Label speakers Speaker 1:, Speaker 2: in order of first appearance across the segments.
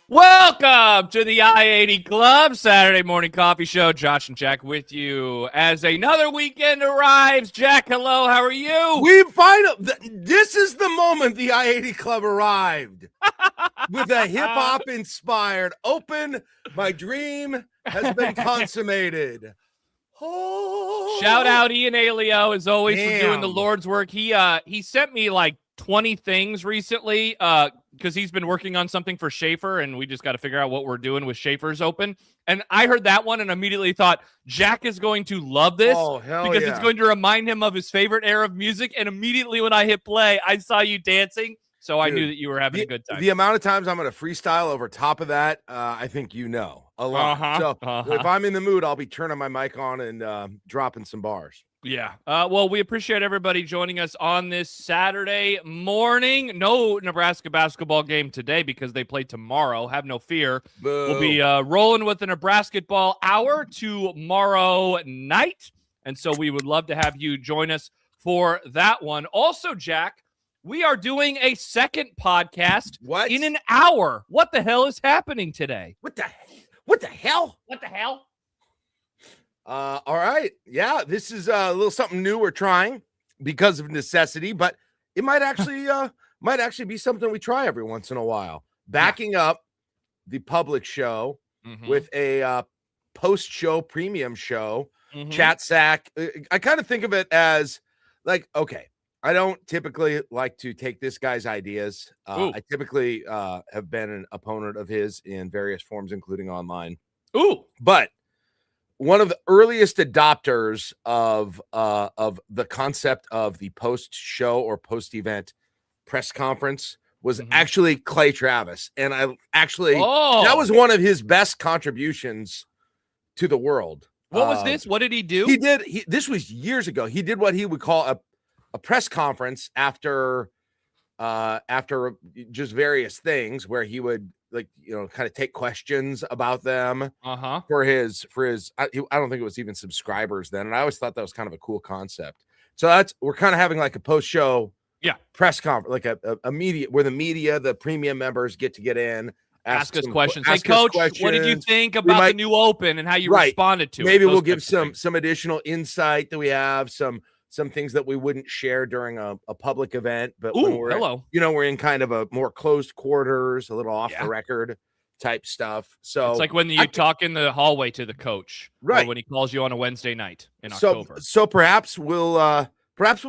Speaker 1: Welcome to the I-80 Club Saturday morning coffee show. Josh and Jack with you as another weekend arrives. Jack, hello. How are you?
Speaker 2: We finally, this is the moment the I-80 Club arrived with a hip-hop inspired open. My dream has been consummated. Oh.
Speaker 1: Shout out Ian Alio, as always, for doing the Lord's work. He sent me like 20 things recently because he's been working on something for Schaefer, and we just got to figure out what we're doing with Schaefer's Open. And I heard that one and immediately thought, Jack is going to love this because it's going to remind him of his favorite era of music. And immediately when I hit play, I saw you dancing, so I knew that you were having a good time.
Speaker 2: The amount of times I'm going to freestyle over top of that, I think a lot. If I'm in the mood, I'll be turning my mic on and dropping some bars.
Speaker 1: Yeah. Well, we appreciate everybody joining us on this Saturday morning. No Nebraska basketball game today because they play tomorrow. Have no fear.
Speaker 2: Boo.
Speaker 1: We'll be rolling with the Nebrasketball hour tomorrow night. And so we would love to have you join us for that one. Also, Jack, we are doing a second podcast in an hour. What the hell is happening today?
Speaker 2: What the hell?
Speaker 1: What the hell?
Speaker 2: All right. Yeah, this is a little something new we're trying because of necessity, but it might actually be something we try every once in a while. Backing up the public show with a post-show premium show, Chat Sack. I kind of think of it as like, okay, I don't typically like to take this guy's ideas. I typically have been an opponent of his in various forms, including online. But one of the earliest adopters of the concept of the post-show or post-event press conference was actually Clay Travis. And that was one of his best contributions to the world.
Speaker 1: What was this? What did he do?
Speaker 2: This was years ago. He did what he would call a press conference after just various things where he would kind of take questions about them for his I don't think it was even subscribers then, and I always thought that was kind of a cool concept. So we're kind of having like a post-show press conference, like a media where the premium members get in,
Speaker 1: ask us questions. Hey, Coach, what did you think about the new Open and how you responded to it?
Speaker 2: Maybe we'll give some additional insight that we have, some things that we wouldn't share during a public event, but when we're in kind of a more closed quarters, a little off the record type stuff. So
Speaker 1: it's like when you talk in the hallway to the coach, or when he calls you on a Wednesday night in October.
Speaker 2: So perhaps we'll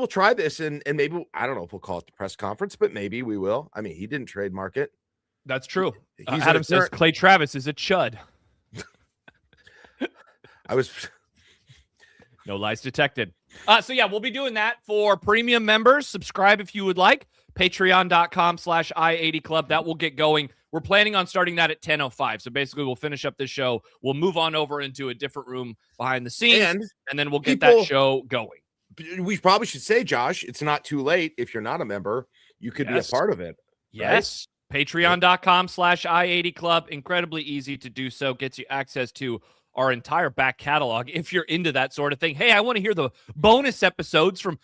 Speaker 2: try this and maybe, I don't know if we'll call it the press conference, but maybe we will. I mean, he didn't trademark it.
Speaker 1: That's true. Adam says Clay Travis is a chud. No lies detected. So we'll be doing that for premium members. Subscribe if you would like. Patreon.com/I80 Club. That will get going. We're planning on starting that at 10:05. So basically, we'll finish up this show. We'll move on over into a different room behind the scenes, and then we'll get that show going.
Speaker 2: We probably should say, Josh, it's not too late. If you're not a member, you could be a part of it.
Speaker 1: Yes. Right? Patreon.com/I80 Club. Incredibly easy to do so. Gets you access to our entire back catalog if you're into that sort of thing. Hey, I want to hear the bonus episodes from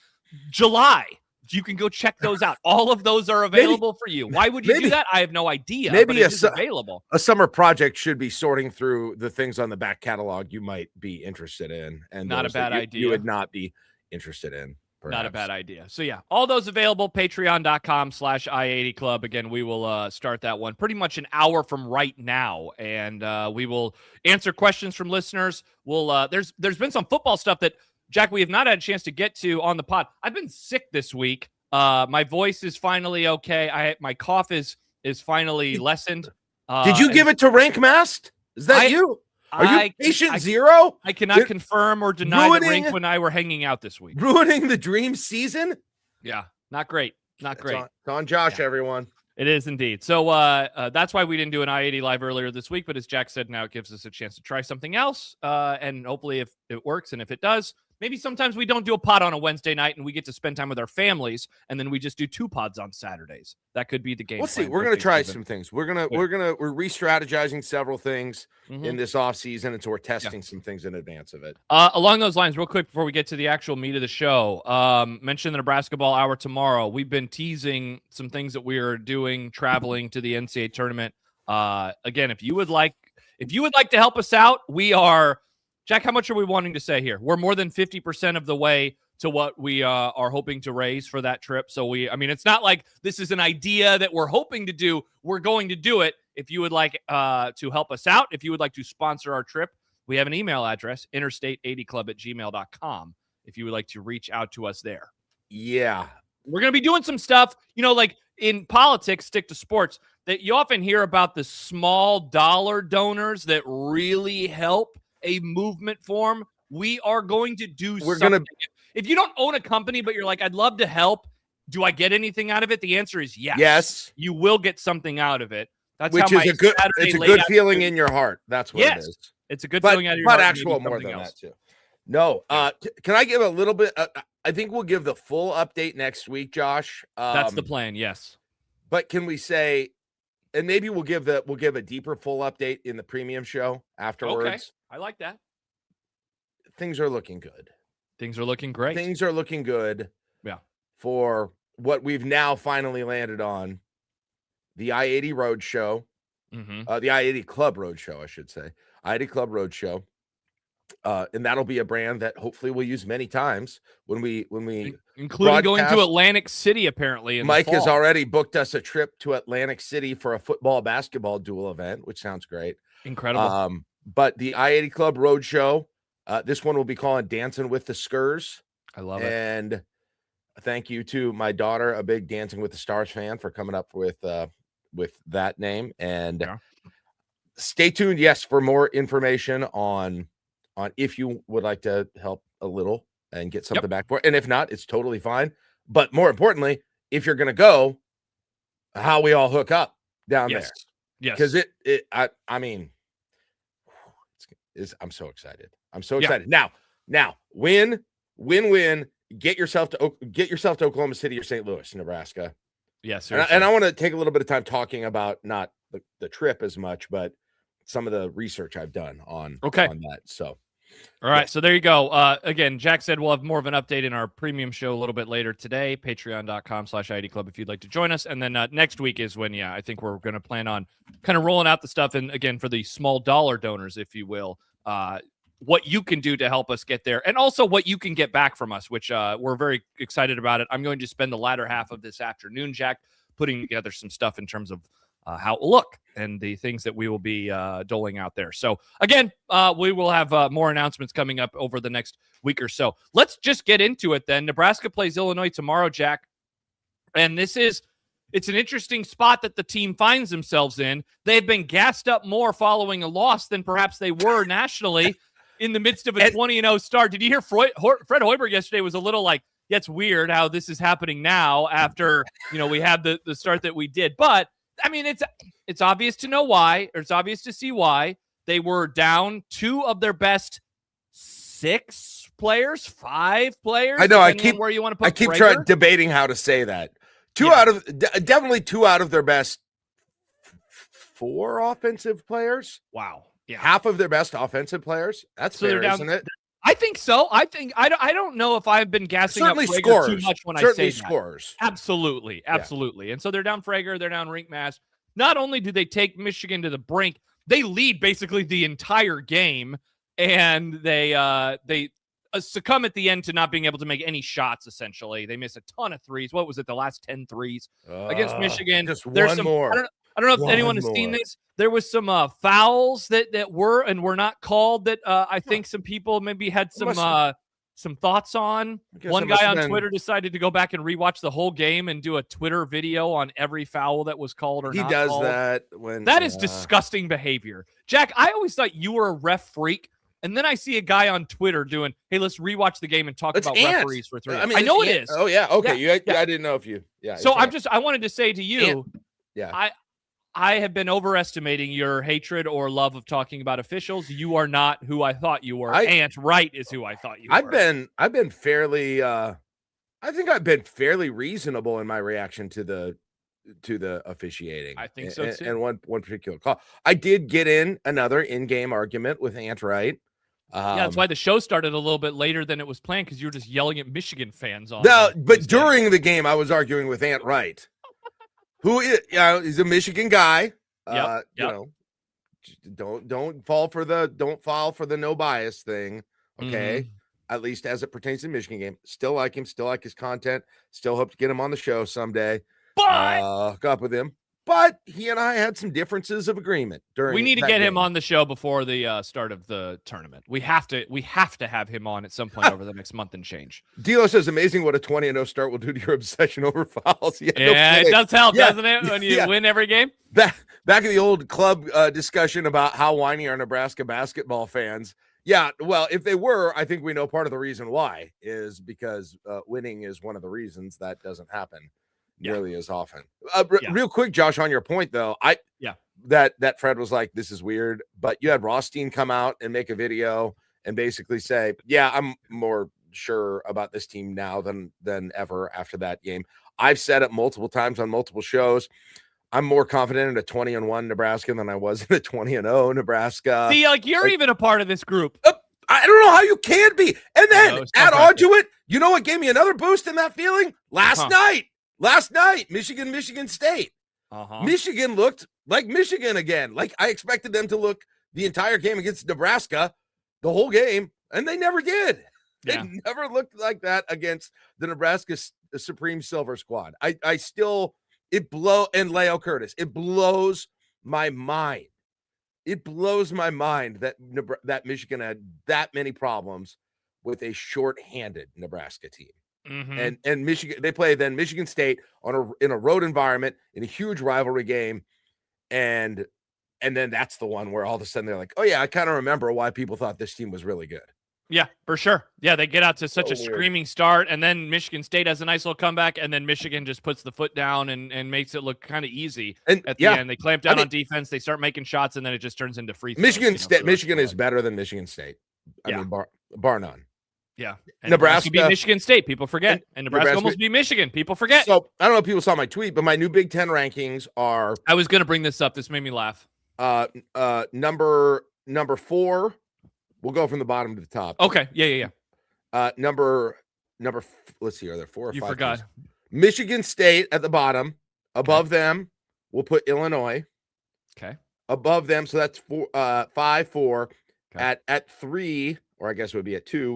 Speaker 1: July. You can go check those out. All of those are available for you. Why would you do that? I have no idea.
Speaker 2: Maybe
Speaker 1: but it is available.
Speaker 2: A summer project should be sorting through the things on the back catalog you might be interested in, and
Speaker 1: not a bad idea.
Speaker 2: You would not be interested in. perhaps.
Speaker 1: Not a bad idea. So yeah, all those available, patreon.com/I80 Club. Again, we will start that one pretty much an hour from right now. And we will answer questions from listeners. We'll there's been some football stuff that, Jack, we have not had a chance to get to on the pod. I've been sick this week. My voice is finally okay. My cough is finally lessened.
Speaker 2: Did you give it to Rank Mast? Is that you? Are you patient zero?
Speaker 1: I cannot confirm or deny that Rink and I were hanging out this week.
Speaker 2: Ruining the dream season?
Speaker 1: Yeah, not great. Not great.
Speaker 2: It's on Josh, everyone.
Speaker 1: It is indeed. So that's why we didn't do an I-80 live earlier this week. But as Jack said, now it gives us a chance to try something else. And hopefully if it works and if it does, maybe sometimes we don't do a pod on a Wednesday night and we get to spend time with our families, and then we just do 2 pods on Saturdays. That could be the game.
Speaker 2: We'll see. We're going to try some things. We're re-strategizing several things in this off season, and so we're testing some things in advance of it.
Speaker 1: Along those lines, real quick before we get to the actual meat of the show, mention the Nebrasketball hour tomorrow. We've been teasing some things that we are doing, traveling to the NCAA tournament. Again, if you would like to help us out, we are. Jack, how much are we wanting to say here? We're more than 50% of the way to what we are hoping to raise for that trip. So it's not like this is an idea that we're hoping to do. We're going to do it. If you would like to help us out, if you would like to sponsor our trip, we have an email address, interstate80club@gmail.com, if you would like to reach out to us there.
Speaker 2: Yeah.
Speaker 1: We're going to be doing some stuff, like in politics, stick to sports, that you often hear about the small dollar donors that really help a movement form. We are going to do something. If you don't own a company, but you're like, I'd love to help, do I get anything out of it? The answer is yes.
Speaker 2: Yes.
Speaker 1: You will get something out of it. That's
Speaker 2: Which is a good feeling in your heart. That's what it is.
Speaker 1: It's a good feeling out of your heart.
Speaker 2: But actual more than that too. No. Can I give a little bit? I think we'll give the full update next week, Josh.
Speaker 1: That's the plan. Yes.
Speaker 2: But can we say, and maybe we'll give a deeper full update in the premium show afterwards.
Speaker 1: Okay. I like that.
Speaker 2: Things are looking good.
Speaker 1: Things are looking great.
Speaker 2: Things are looking good.
Speaker 1: Yeah.
Speaker 2: For what we've now finally landed on, the I-80 Road Show, the I-80 Club Road Show, I should say. I-80 Club Road Show. And that'll be a brand that hopefully we'll use many times when we
Speaker 1: including going to Atlantic City, apparently.
Speaker 2: Mike has already booked us a trip to Atlantic City for a football-basketball dual event, which sounds great.
Speaker 1: Incredible.
Speaker 2: But the I-80 Club Road Show, this one will be called Dancing with the Skurs.
Speaker 1: I love it.
Speaker 2: And thank you to my daughter, a big Dancing with the Stars fan, for coming up with that name. And stay tuned, yes, for more information on if you would like to help a little and get something back for it. And if not, it's totally fine. But more importantly, if you're going to go, how we all hook up down there.
Speaker 1: Yes.
Speaker 2: Because I'm so excited. I'm so excited. Now, win. Get yourself to Oklahoma City or St. Louis, Nebraska.
Speaker 1: Yes.
Speaker 2: And I want to take a little bit of time talking about not the trip as much, but some of the research I've done on that. So,
Speaker 1: all right. So there you go. Again, Jack said we'll have more of an update in our premium show a little bit later today. Patreon.com/I80 Club if you'd like to join us. And then next week is when, I think we're going to plan on kind of rolling out the stuff. And again, for the small dollar donors, if you will, what you can do to help us get there, and also what you can get back from us, which we're very excited about it. I'm going to spend the latter half of this afternoon, Jack, putting together some stuff in terms of how it will look and the things that we will be doling out there. So again, we will have more announcements coming up over the next week or so. Let's just get into it then. Nebraska plays Illinois tomorrow, Jack. And it's an interesting spot that the team finds themselves in. They've been gassed up more following a loss than perhaps they were nationally in the midst of a 20-0 start. Did you hear Fred Hoiberg yesterday was a little like, yeah, it's weird how this is happening now after, we had the start that we did. But it's obvious to know why, or it's obvious to see why. They were down 2 of their best 5 players.
Speaker 2: I know. I keep debating how to say that. Definitely 2 out of their best 4 offensive players.
Speaker 1: Wow. Yeah.
Speaker 2: Half of their best offensive players. That's fair, isn't it?
Speaker 1: I think so. I don't know if I've been gassing up Frager too much when I say
Speaker 2: scorers.
Speaker 1: That. Absolutely. And so they're down Frager, they're down Rinkmass. Not only do they take Michigan to the brink, they lead basically the entire game, and they succumb at the end to not being able to make any shots. Essentially, they missed a ton of threes. What was it? The last 10 threes against Michigan.
Speaker 2: Just
Speaker 1: There's
Speaker 2: one
Speaker 1: some
Speaker 2: more.
Speaker 1: I don't know if anyone has seen this. There was some fouls that were and were not called that I think some people maybe had some thoughts on. One guy on Twitter decided to go back and rewatch the whole game and do a Twitter video on every foul that was called or not called. He does
Speaker 2: that when
Speaker 1: that is disgusting behavior. Jack, I always thought you were a ref freak. And then I see a guy on Twitter doing, hey, let's rewatch the game and talk about referees for 3 years. I know it is.
Speaker 2: Oh, yeah. Okay. Yeah. I didn't know if you. Yeah.
Speaker 1: So I wanted to say to you, I have been overestimating your hatred or love of talking about officials. You are not who I thought you were. Ant Wright is who I thought you were.
Speaker 2: I've been fairly I think I've been fairly reasonable in my reaction to the officiating.
Speaker 1: I think so too.
Speaker 2: And one particular call. I did get in another in-game argument with Ant Wright.
Speaker 1: That's why the show started a little bit later than it was planned, because you were just yelling at Michigan fans on.
Speaker 2: No, but during the game, I was arguing with Ant Wright, who is, he's a Michigan guy. You know, don't fall for the no bias thing. Okay, at least as it pertains to the Michigan game. Still like him. Still like his content. Still hope to get him on the show someday.
Speaker 1: But
Speaker 2: hook up with him. But he and I had some differences of agreement during.
Speaker 1: We need to get him on the show before the start of the tournament. We have to have him on at some point over the next month and change.
Speaker 2: Dilo says, "Amazing what a 20-0 start will do to your obsession over fouls."
Speaker 1: Yeah, it does help, doesn't it? When you win every game.
Speaker 2: Back in the old club discussion about how whiny are Nebraska basketball fans. Yeah, well, if they were, I think we know part of the reason why is because winning is one of the reasons that doesn't happen nearly as often. Real quick, Josh, on your point though, that Fred was like, "This is weird," but you had Rothstein come out and make a video and basically say, "Yeah, I'm more sure about this team now than ever after that game." I've said it multiple times on multiple shows. I'm more confident in a 20-1 Nebraska than I was in a 20-0 Nebraska.
Speaker 1: See, you're even a part of this group.
Speaker 2: I don't know how you can be. And then add on to it, you know what gave me another boost in that feeling? Last night, Michigan State. Michigan looked like Michigan again. Like I expected them to look the entire game against Nebraska, the whole game, and they never did. They never looked like that against the Nebraska Supreme Silver Squad. I still, and Leo Curtis, it blows my mind. It blows my mind that Michigan had that many problems with a short-handed Nebraska team. And Michigan, they play then Michigan State in a road environment in a huge rivalry game, and then that's the one where all of a sudden they're like, "Oh yeah, I kind of remember why people thought this team was really good."
Speaker 1: Yeah, for sure. Yeah, they get out to such a screaming start, and then Michigan State has a nice little comeback, and then Michigan just puts the foot down and makes it look kind of easy. And at the end, they clamp down on defense, they start making shots, and then it just turns into free throws.
Speaker 2: Michigan is better than Michigan State. I mean, bar none.
Speaker 1: Yeah. And
Speaker 2: Nebraska
Speaker 1: beat Michigan State, people forget. And Nebraska almost beat Michigan, people forget.
Speaker 2: So I don't know if people saw my tweet, but my new Big Ten rankings are.
Speaker 1: I was going to bring this up. This made me laugh.
Speaker 2: Number 4. We'll go from the bottom to the top.
Speaker 1: Okay. Yeah.
Speaker 2: Number. Let's see. Are there 4 or 5?
Speaker 1: You forgot.
Speaker 2: Teams? Michigan State at the bottom. Above them, we'll put Illinois.
Speaker 1: Okay.
Speaker 2: Above them, so that's 5, 4. Okay. At 3, or I guess it would be at 2.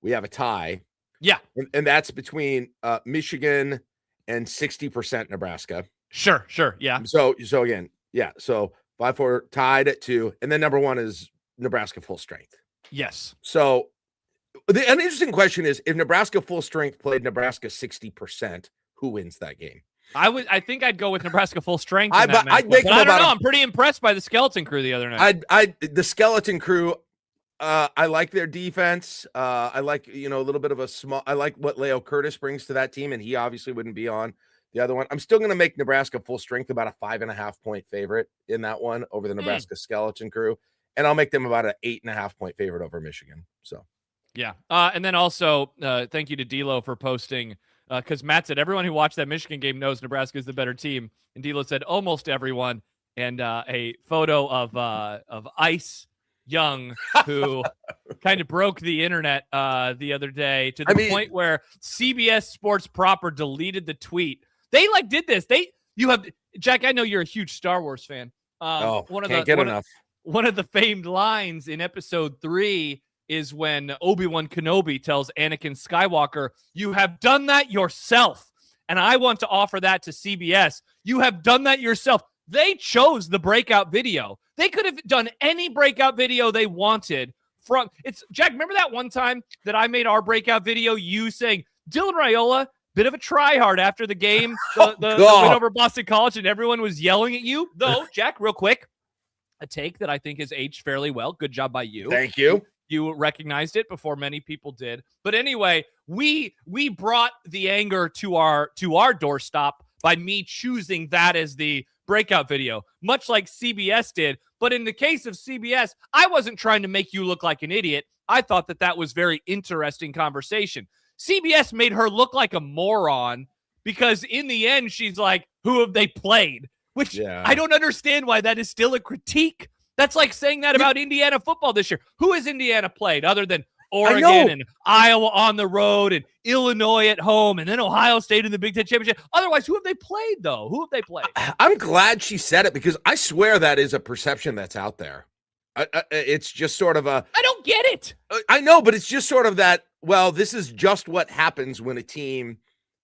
Speaker 2: We have a tie.
Speaker 1: Yeah.
Speaker 2: And that's between Michigan and 60% Nebraska.
Speaker 1: Sure. Yeah.
Speaker 2: So again, yeah. So 5, 4 tied at 2. And then number 1 is Nebraska full strength.
Speaker 1: Yes.
Speaker 2: So an interesting question is, if Nebraska full strength played Nebraska 60%, who wins that game?
Speaker 1: I think I'd go with Nebraska full strength.
Speaker 2: I don't know.
Speaker 1: I'm pretty impressed by the skeleton crew the other night.
Speaker 2: The skeleton crew. I like their defense. I like, a little bit of a small. I like what Leo Curtis brings to that team, and he obviously wouldn't be on the other one. I'm still going to make Nebraska full strength about a 5.5 point favorite in that one over the Nebraska skeleton crew, and I'll make them about an 8.5 point favorite over Michigan. So,
Speaker 1: yeah. And then also, thank you to D'Lo for posting. Because Matt said everyone who watched that Michigan game knows Nebraska is the better team, and D'Lo said almost everyone, and a photo of Ice Young, who kind of broke the internet the other day to the point where CBS Sports Proper deleted the tweet. They did this. Jack, I know you're a huge Star Wars fan.
Speaker 2: Can't get enough.
Speaker 1: One of the famed lines in episode 3 is when Obi-Wan Kenobi tells Anakin Skywalker, "You have done that yourself." And I want to offer that to CBS. You have done that yourself. They chose the breakout video. They could have done any breakout video they wanted from it's Jack. Remember that one time that I made our breakout video, you saying Dylan Raiola, bit of a tryhard after the game, the win over Boston College, and everyone was yelling at you. Though, Jack, real quick, a take that I think has aged fairly well. Good job by you.
Speaker 2: Thank you.
Speaker 1: You recognized it before many people did. But anyway, we brought the anger to our doorstop by me choosing that as the breakout video, much like CBS did. But in the case of CBS, I wasn't trying to make you look like an idiot. I thought that was very interesting conversation. CBS made her look like a moron because in the end, she's like, who have they played? Which I don't understand why that is still a critique. That's like saying that about Indiana football this year. Who has Indiana played other than Oregon and Iowa on the road and Illinois at home and then Ohio State in the Big Ten Championship? Otherwise, who have they played, though? Who have they played?
Speaker 2: I'm glad she said it because I swear that is a perception that's out there. It's just sort of a...
Speaker 1: I don't get it.
Speaker 2: I know, but it's just sort of that, well, this is just what happens when a team,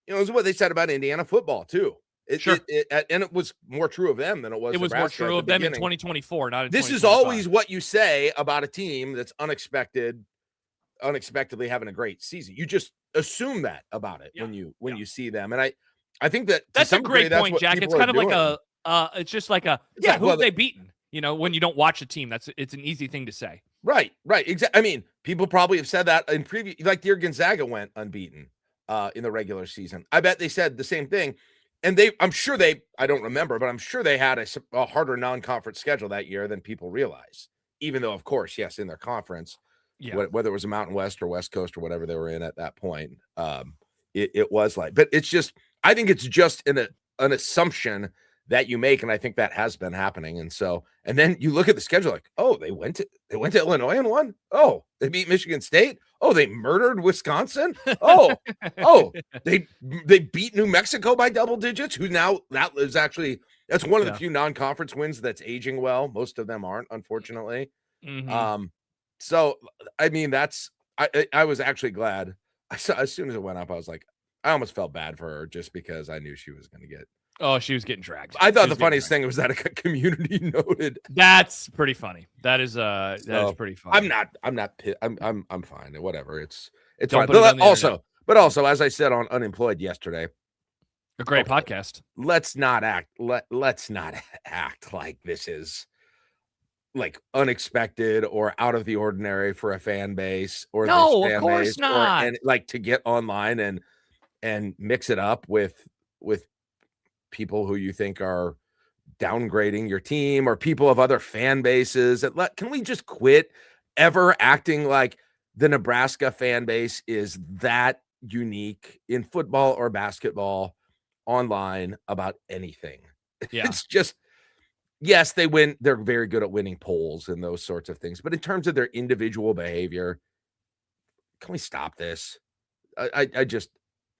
Speaker 2: it's what they said about Indiana football, too.
Speaker 1: Sure.
Speaker 2: And it was more true of them than it was
Speaker 1: Nebraska
Speaker 2: more true
Speaker 1: of them in 2024, not in
Speaker 2: This is always what you say about a team that's unexpectedly having a great season. You just assume that about it when you see them. And I think that's a great point, Jack.
Speaker 1: It's kind of like it's just like who have they beaten? When you don't watch a team, it's an easy thing to say.
Speaker 2: Right. Exactly. I mean, people probably have said that in previous, like the year Gonzaga went unbeaten in the regular season. I bet they said the same thing. And I don't remember, but I'm sure they had a harder non-conference schedule that year than people realize. Even though, of course, yes, in their conference, whether it was a Mountain West or West Coast or whatever they were in at that point, it was like. But it's just, I think it's just an assumption that you make, and I think that has been happening. And then you look at the schedule, like, oh, they went to Illinois and won. Oh, they beat Michigan State. Oh, they murdered Wisconsin. Oh, they beat New Mexico by double digits. That's one of the few non-conference wins that's aging well. Most of them aren't, unfortunately.
Speaker 1: Mm-hmm.
Speaker 2: So I mean, I was actually glad. As soon as it went up, I was like, I almost felt bad for her just because I knew she was going to get.
Speaker 1: Oh, she was getting dragged.
Speaker 2: I thought the funniest thing was that a community noted.
Speaker 1: That's pretty funny. That is pretty funny.
Speaker 2: I'm fine. Whatever. It's fine. But also, as I said on Unemployed yesterday,
Speaker 1: a great podcast.
Speaker 2: Let's not act like this is like unexpected or out of the ordinary for a fan base or
Speaker 1: no, of course not.
Speaker 2: And like to get online and mix it up with people who you think are downgrading your team or people of other fan bases. Can we just quit ever acting like the Nebraska fan base is that unique in football or basketball online about anything?
Speaker 1: Yeah.
Speaker 2: It's just, yes, they win. They're very good at winning polls and those sorts of things. But in terms of their individual behavior, can we stop this? I just,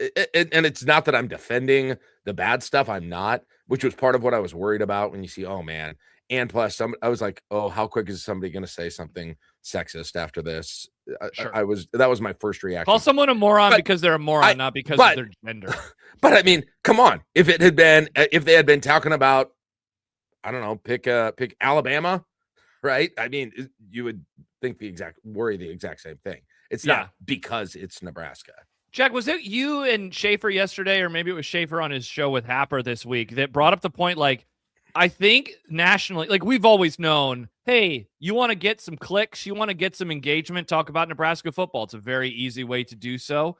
Speaker 2: and it's not that I'm defending the bad stuff. I'm not, which was part of what I was worried about when you see, oh man. And plus I was like, oh, how quick is somebody going to say something sexist after this?
Speaker 1: Sure.
Speaker 2: That was my first reaction.
Speaker 1: Call someone a moron because they're a moron, not because of their gender.
Speaker 2: But I mean, come on. If they had been talking about, I don't know, pick Alabama, right? I mean, you would think the exact same thing. It's not because it's Nebraska.
Speaker 1: Jack, was it you and Schaefer yesterday, or maybe it was Schaefer on his show with Happer this week, that brought up the point, like, I think nationally, like we've always known, hey, you want to get some clicks, you want to get some engagement, talk about Nebraska football. It's a very easy way to do so.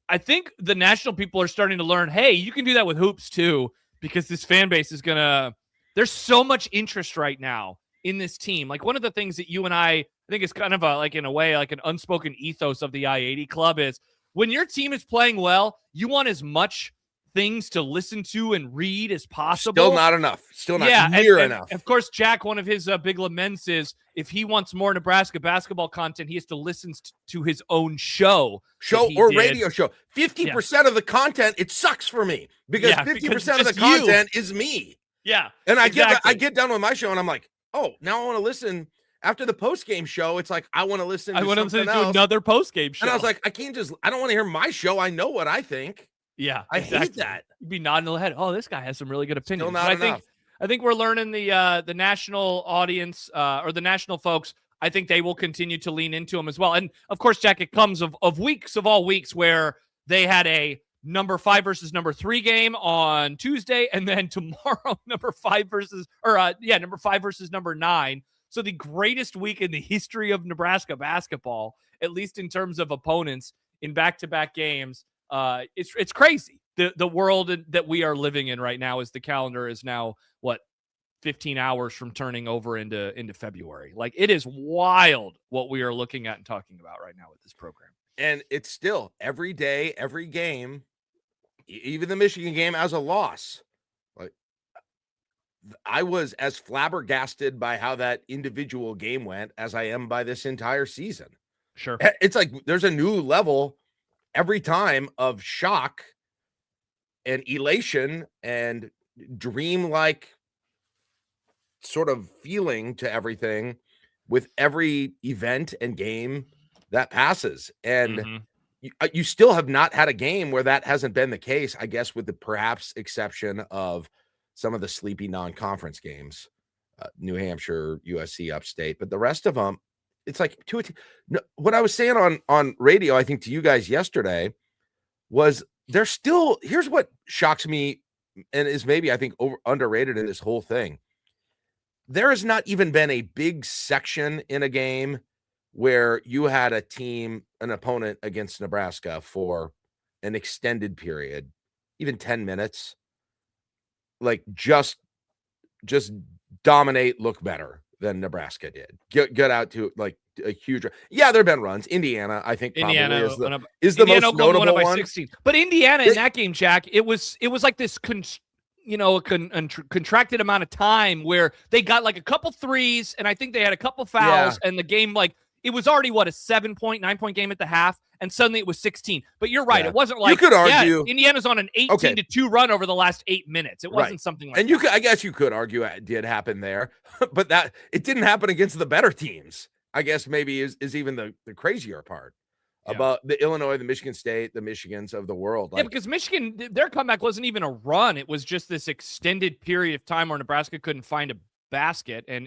Speaker 1: I think the national people are starting to learn, hey, you can do that with hoops too, because this fan base is there's so much interest right now in this team. Like one of the things that you and I think is kind of in a way, like an unspoken ethos of the I-80 club is, when your team is playing well, you want as much things to listen to and read as possible.
Speaker 2: Still not enough. Still not near enough.
Speaker 1: Of course, Jack, one of his big laments is if he wants more Nebraska basketball content, he has to listen to his own show or radio show.
Speaker 2: 50% of the content, it sucks for me because 50% of the content is me.
Speaker 1: Yeah.
Speaker 2: And I get done with my show and I'm like, oh, now I want to listen. after the post game show, it's like I want to listen.
Speaker 1: I want to listen to
Speaker 2: else.
Speaker 1: another post game show.
Speaker 2: And I was like, I don't want to hear my show. I know what I think.
Speaker 1: Yeah,
Speaker 2: I
Speaker 1: exactly.
Speaker 2: hate that.
Speaker 1: You'd be nodding the head. Oh, this guy has some really good opinions.
Speaker 2: Still not enough.
Speaker 1: I think we're learning the national audience or the national folks. I think they will continue to lean into them as well. And of course, Jack, it comes of weeks of all weeks where they had a number 5 versus number 3 game on Tuesday, and then tomorrow number 5 versus number 9. So the greatest week in the history of Nebraska basketball, at least in terms of opponents in back-to-back games. It's crazy. The world that we are living in right now is the calendar is now 15 hours from turning over into February. Like, it is wild what we are looking at and talking about right now with this program.
Speaker 2: And it's still every day, every game, even the Michigan game as a loss. Like, I was as flabbergasted by how that individual game went as I am by this entire season.
Speaker 1: Sure.
Speaker 2: It's like there's a new level every time of shock and elation and dream-like sort of feeling to everything with every event and game that passes. And you still have not had a game where that hasn't been the case, I guess, with the perhaps exception of some of the sleepy non-conference games, New Hampshire, USC, upstate. But the rest of them, it's like what I was saying on radio, I think to you guys yesterday, was there's still, here's what shocks me and is maybe, I think, underrated in this whole thing. There has not even been a big section in a game where you had an opponent against Nebraska for an extended period, even 10 minutes, like just dominate, look better than Nebraska did. Get out to like a huge. Yeah, there have been runs. Indiana, I think, probably is the most notable one.
Speaker 1: 16. But Indiana in that game, Jack, it was like this contracted amount of time where they got like a couple threes, and I think they had a couple fouls, and the game, like, it was already a 9-point game at the half, and suddenly it was 16. But you're right, it wasn't like,
Speaker 2: you could argue
Speaker 1: Indiana's on an 18-2 run over the last 8 minutes. It wasn't something like
Speaker 2: and that. I guess you could argue it did happen there, but that it didn't happen against the better teams, I guess maybe is even the crazier part. About the Illinois, the Michigan State, the Michigans of the world.
Speaker 1: Like, because Michigan, their comeback wasn't even a run. It was just this extended period of time where Nebraska couldn't find a basket, and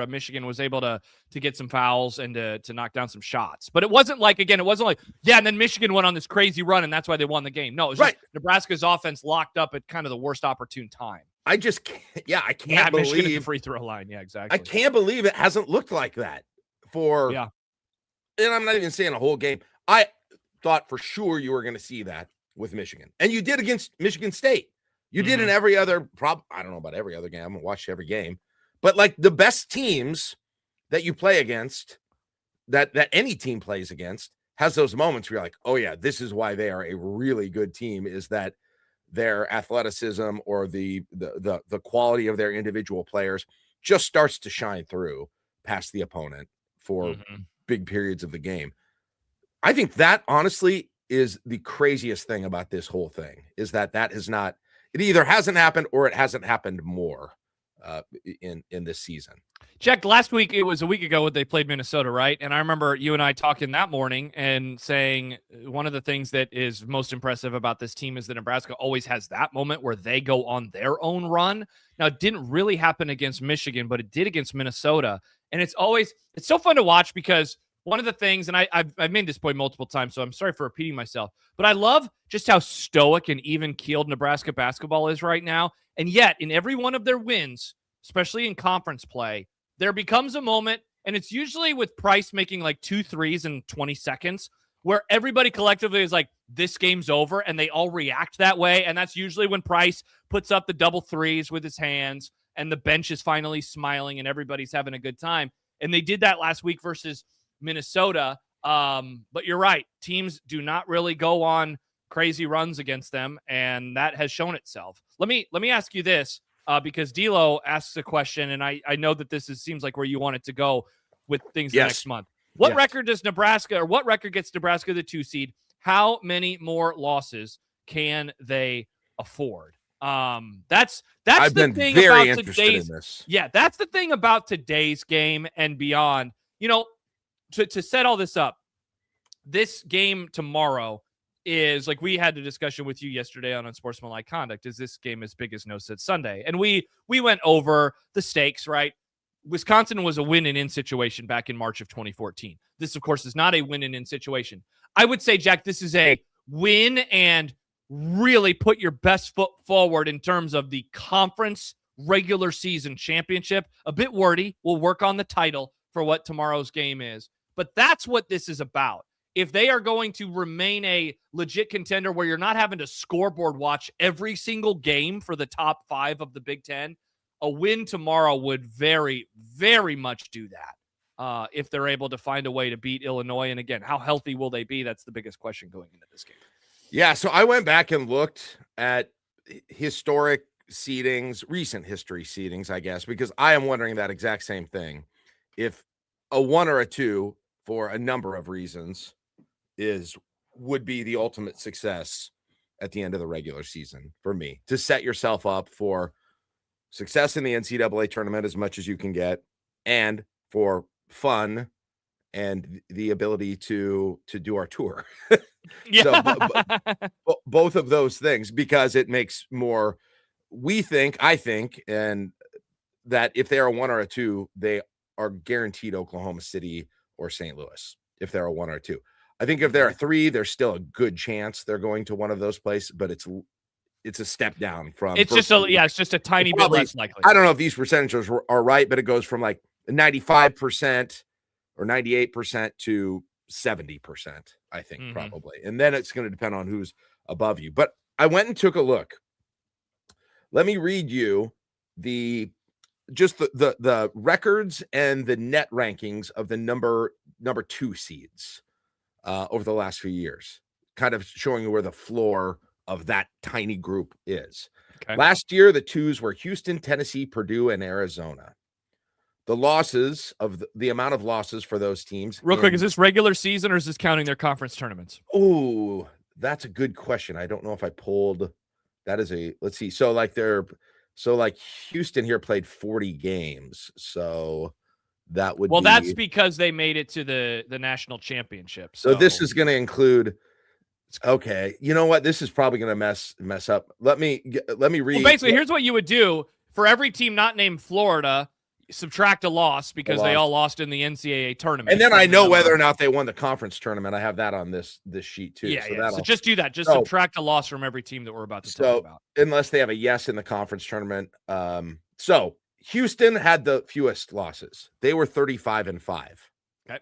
Speaker 1: Michigan was able to get some fouls and to knock down some shots. But it wasn't like, and then Michigan went on this crazy run, and that's why they won the game. No, it was just Nebraska's offense locked up at kind of the worst opportune time.
Speaker 2: I just can't. I can't believe
Speaker 1: Michigan at the free throw line. Yeah, exactly.
Speaker 2: I can't believe it hasn't looked like that for. Yeah. And I'm not even saying a whole game. I thought for sure you were going to see that with Michigan. And you did against Michigan State. You did in every other I don't know about every other game. I haven't watched every game. But like the best teams that you play against, that any team plays against, has those moments where you're like, oh yeah, this is why they are a really good team, is that their athleticism or the quality of their individual players just starts to shine through past the opponent for big periods of the game. I think that honestly is the craziest thing about this whole thing, is that has not, it either hasn't happened or it hasn't happened more in this season.
Speaker 1: Jack, last week, it was a week ago when they played Minnesota, right? And I remember you and I talking that morning and saying one of the things that is most impressive about this team is that Nebraska always has that moment where they go on their own run. Now, it didn't really happen against Michigan, but it did against Minnesota. And it's so fun to watch, because one of the things, and I've made this point multiple times, so I'm sorry for repeating myself, but I love just how stoic and even-keeled Nebraska basketball is right now. And yet, in every one of their wins, especially in conference play, there becomes a moment, and it's usually with Price making like 2 threes in 20 seconds, where everybody collectively is like, this game's over, and they all react that way. And that's usually when Price puts up the double threes with his hands, and the bench is finally smiling, and everybody's having a good time. And they did that last week versus Minnesota. But you're right. Teams do not really go on crazy runs against them, and that has shown itself. Let me ask you this, because D'Lo asks a question, and I know that this seems like where you want it to go with things next month. What record does Nebraska, or what record gets Nebraska the 2 seed? How many more losses can they afford? That's
Speaker 2: I've
Speaker 1: the
Speaker 2: been
Speaker 1: thing
Speaker 2: very
Speaker 1: about
Speaker 2: interested
Speaker 1: today's.
Speaker 2: in this.
Speaker 1: Yeah, that's the thing about today's game and beyond. To set all this up, this game tomorrow is like we had a discussion with you yesterday on Unsportsmanlike Conduct. Is this game as big as No Sit Sunday? And we went over the stakes, right? Wisconsin was a win-and-in situation back in March of 2014. This, of course, is not a win-and-in situation. I would say, Jack, this is a win and really put your best foot forward in terms of the conference regular season championship. A bit wordy. We'll work on the title for what tomorrow's game is. But that's what this is about. If they are going to remain a legit contender where you're not having to scoreboard watch every single game for the top 5 of the Big Ten, a win tomorrow would very, very much do that. If they're able to find a way to beat Illinois. And again, how healthy will they be? That's the biggest question going into this game.
Speaker 2: Yeah, so I went back and looked at historic seedings, recent history seedings, I guess, because I am wondering that exact same thing. If a 1 or a 2 for a number of reasons would be the ultimate success at the end of the regular season for me, to set yourself up for success in the NCAA tournament as much as you can get, and for fun and the ability to do our tour.
Speaker 1: Yeah.
Speaker 2: So both of those things, because it makes more, I think, and that if they are a 1 or a 2, they are guaranteed Oklahoma City or St. Louis. If they're a 1 or a 2, I think if they're a 3, there's still a good chance they're going to one of those places, but it's a step down from.
Speaker 1: It's just a tiny bit less likely.
Speaker 2: I don't know if these percentages are right, but it goes from like 95% or 98% to 70%, I think, probably. And then it's going to depend on who's above you. But I went and took a look. Let me read you the records and the net rankings of the number 2 seeds over the last few years, kind of showing you where the floor of that tiny group is. Okay. Last year, the 2s were Houston, Tennessee, Purdue, and Arizona. The losses of the amount of losses for those teams.
Speaker 1: Real quick, is this regular season or is this counting their conference tournaments?
Speaker 2: Oh, that's a good question. I don't know if I pulled. Let's see. So like Houston here played 40 games. So that would
Speaker 1: that's because they made it to the national championship.
Speaker 2: So this is going to include. Okay, you know what? This is probably going to mess up. Let me read.
Speaker 1: Well, basically, here's what you would do for every team not named Florida. Subtract a loss because they all lost in the NCAA tournament.
Speaker 2: And then I know whether or not they won the conference tournament. I have that on this sheet too.
Speaker 1: Yeah, so just do that. Just subtract a loss from every team that we're about to talk about.
Speaker 2: Unless they have a yes in the conference tournament. So Houston had the fewest losses. They were 35-5.
Speaker 1: Okay.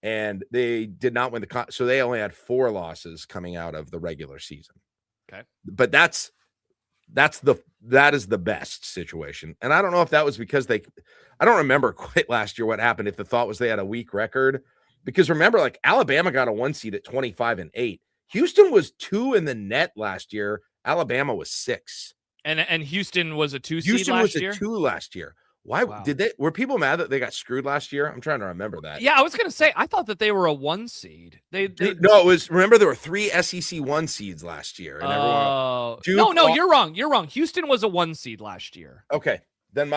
Speaker 2: And they did not win so they only had 4 losses coming out of the regular season.
Speaker 1: Okay.
Speaker 2: But that is the best situation. And I don't know if that was because I don't remember quite last year what happened, if the thought was they had a weak record, because remember, like Alabama got a 1 seed at 25-8. Houston was 2 in the net last year. Alabama was 6.
Speaker 1: And Houston was a 2 seed
Speaker 2: Houston
Speaker 1: last
Speaker 2: was
Speaker 1: year?
Speaker 2: a 2 last year. Why were people mad that they got screwed last year? I'm trying to remember that.
Speaker 1: Yeah, I was going to say, I thought that they were a 1 seed.
Speaker 2: Remember there were 3 SEC 1 seeds last year. And
Speaker 1: no, you're wrong. You're wrong. Houston was a 1 seed last year.
Speaker 2: Okay. Then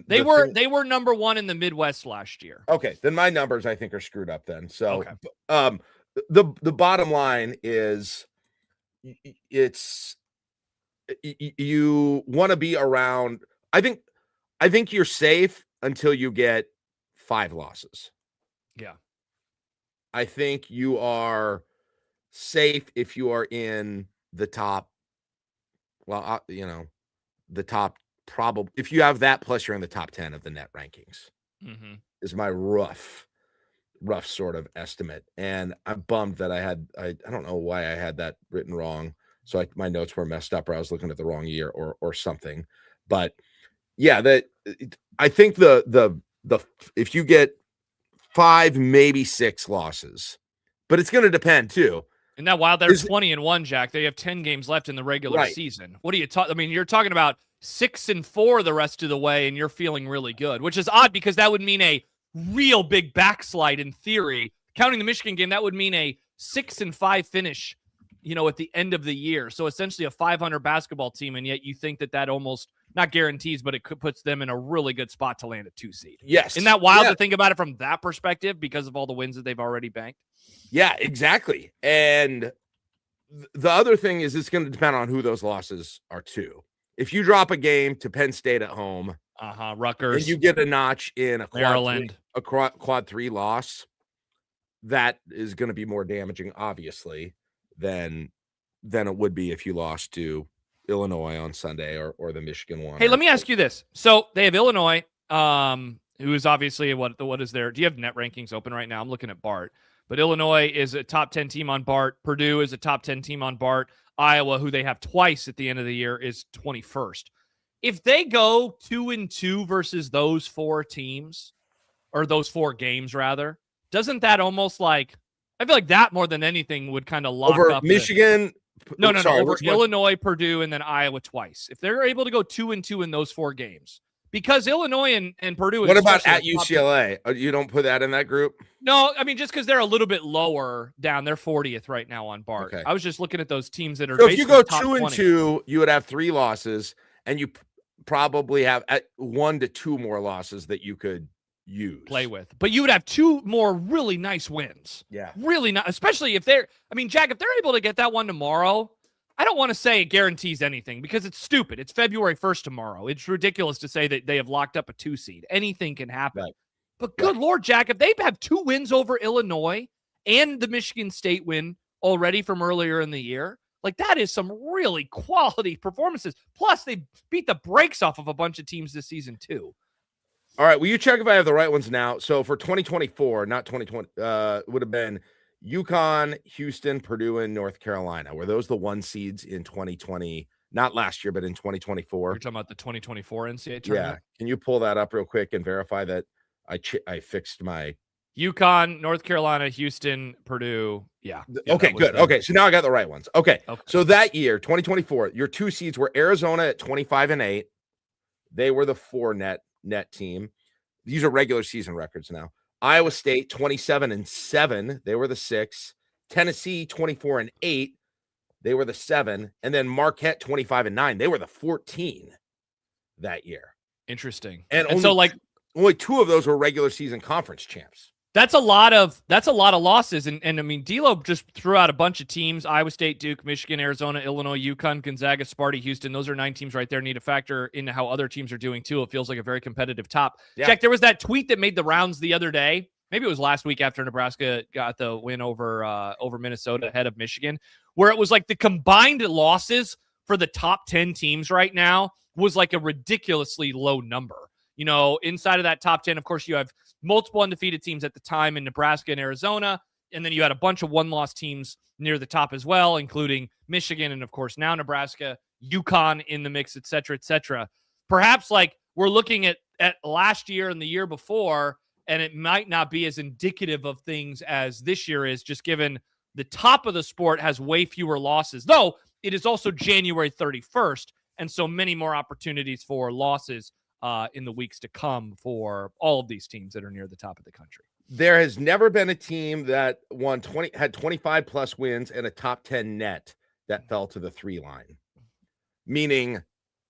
Speaker 1: they were number 1 in the Midwest last year.
Speaker 2: Okay. Then my numbers, I think, are screwed up then. So, the bottom line is you want to be around, I think you're safe until you get 5 losses.
Speaker 1: Yeah.
Speaker 2: I think you are safe if you are in the top. Well, the top, probably if you have that, plus you're in the top 10 of the net rankings, is my rough sort of estimate. And I'm bummed that I don't know why I had that written wrong. So my notes were messed up, or I was looking at the wrong year or something. But yeah, I think the if you get 5, maybe 6 losses, but it's going to depend too.
Speaker 1: And now, while they're 20-1, Jack, they have 10 games left in the regular season. What are you talking? I mean, you're talking about 6-4 the rest of the way, and you're feeling really good, which is odd because that would mean a real big backslide in theory. Counting the Michigan game, that would mean a 6-5 finish, at the end of the year. So essentially a 500 basketball team, and yet you think that almost not guarantees, but it puts them in a really good spot to land a 2 seed.
Speaker 2: Yes.
Speaker 1: Isn't that wild to think about it from that perspective because of all the wins that they've already banked?
Speaker 2: Yeah, exactly. And the other thing is it's going to depend on who those losses are to. If you drop a game to Penn State at home,
Speaker 1: Rutgers,
Speaker 2: and you get a notch in a
Speaker 1: Maryland,
Speaker 2: quad 3 loss, that is going to be more damaging, obviously, than it would be if you lost to Illinois on Sunday or the Michigan one.
Speaker 1: Hey, let me ask you this. So they have Illinois, who is obviously what is there? Do you have net rankings open right now? I'm looking at Bart. But Illinois is a top 10 team on Bart. Purdue is a top 10 team on Bart. Iowa, who they have twice at the end of the year, is 21st. If they go 2-2 versus those 4 teams, or those 4 games rather, doesn't that almost I feel like that more than anything would kind of lock
Speaker 2: over
Speaker 1: up
Speaker 2: Michigan?
Speaker 1: No, over Illinois, Purdue, and then Iowa twice. If they're able to go 2-2 in those 4 games, because Illinois and Purdue.
Speaker 2: What about at UCLA? You don't put that in that group?
Speaker 1: No, I mean just because they're a little bit lower down. They're 40th right now on Bart.
Speaker 2: Okay.
Speaker 1: I was just looking at those teams that are.
Speaker 2: So if you go
Speaker 1: top
Speaker 2: 2-2, you would have 3 losses, and you probably have 1 to 2 more losses that you could play
Speaker 1: with. But you would have 2 more really nice wins.
Speaker 2: Yeah.
Speaker 1: Really nice, especially if they're. I mean, Jack, if they're able to get that one tomorrow. I don't want to say it guarantees anything because it's stupid. It's February 1st tomorrow. It's ridiculous to say that they have locked up a 2 seed. Anything can happen.
Speaker 2: Right.
Speaker 1: But good Lord, Jack, if they have 2 wins over Illinois and the Michigan State win already from earlier in the year, that is some really quality performances. Plus, they beat the brakes off of a bunch of teams this season too.
Speaker 2: All right. Will you check if I have the right ones now? So for 2024, not 2020, would have been UConn, Houston, Purdue, and North Carolina. Were those the 1 seeds in 2020? Not last year, but in 2024.
Speaker 1: You're talking about the 2024 NCAA tournament?
Speaker 2: Yeah. Can you pull that up real quick and verify that I fixed my
Speaker 1: UConn, North Carolina, Houston, Purdue. Yeah.
Speaker 2: Okay, good. Okay, so now I got the right ones. Okay. So that year, 2024, your 2 seeds were Arizona at 25-8. They were the 4 net team. These are regular season records now. Iowa State 27-7. They were the 6. Tennessee 24-8. They were the 7. And then Marquette 25-9. They were the 14 that year.
Speaker 1: Interesting.
Speaker 2: And only 2 of those were regular season conference champs. That's
Speaker 1: a lot of losses. And I mean, D'Lo just threw out a bunch of teams: Iowa State, Duke, Michigan, Arizona, Illinois, UConn, Gonzaga, Sparty, Houston. Those are 9 teams right there. Need to factor into how other teams are doing too. It feels like a very competitive top. Yeah. Jack, there was that tweet that made the rounds the other day. Maybe it was last week after Nebraska got the win over Minnesota ahead of Michigan, where it was the combined losses for the top 10 teams right now was a ridiculously low number. Inside of that top 10, of course, you have multiple undefeated teams at the time in Nebraska and Arizona, and then you had a bunch of 1-loss teams near the top as well, including Michigan and, of course, now Nebraska, UConn in the mix, et cetera, et cetera. Perhaps we're looking at last year and the year before, and it might not be as indicative of things as this year is, just given the top of the sport has way fewer losses, though it is also January 31st, and so many more opportunities for losses in the weeks to come for all of these teams that are near the top of the country.
Speaker 2: There has never been a team that had 25 plus wins and a top 10 net that fell to the 3 line. Meaning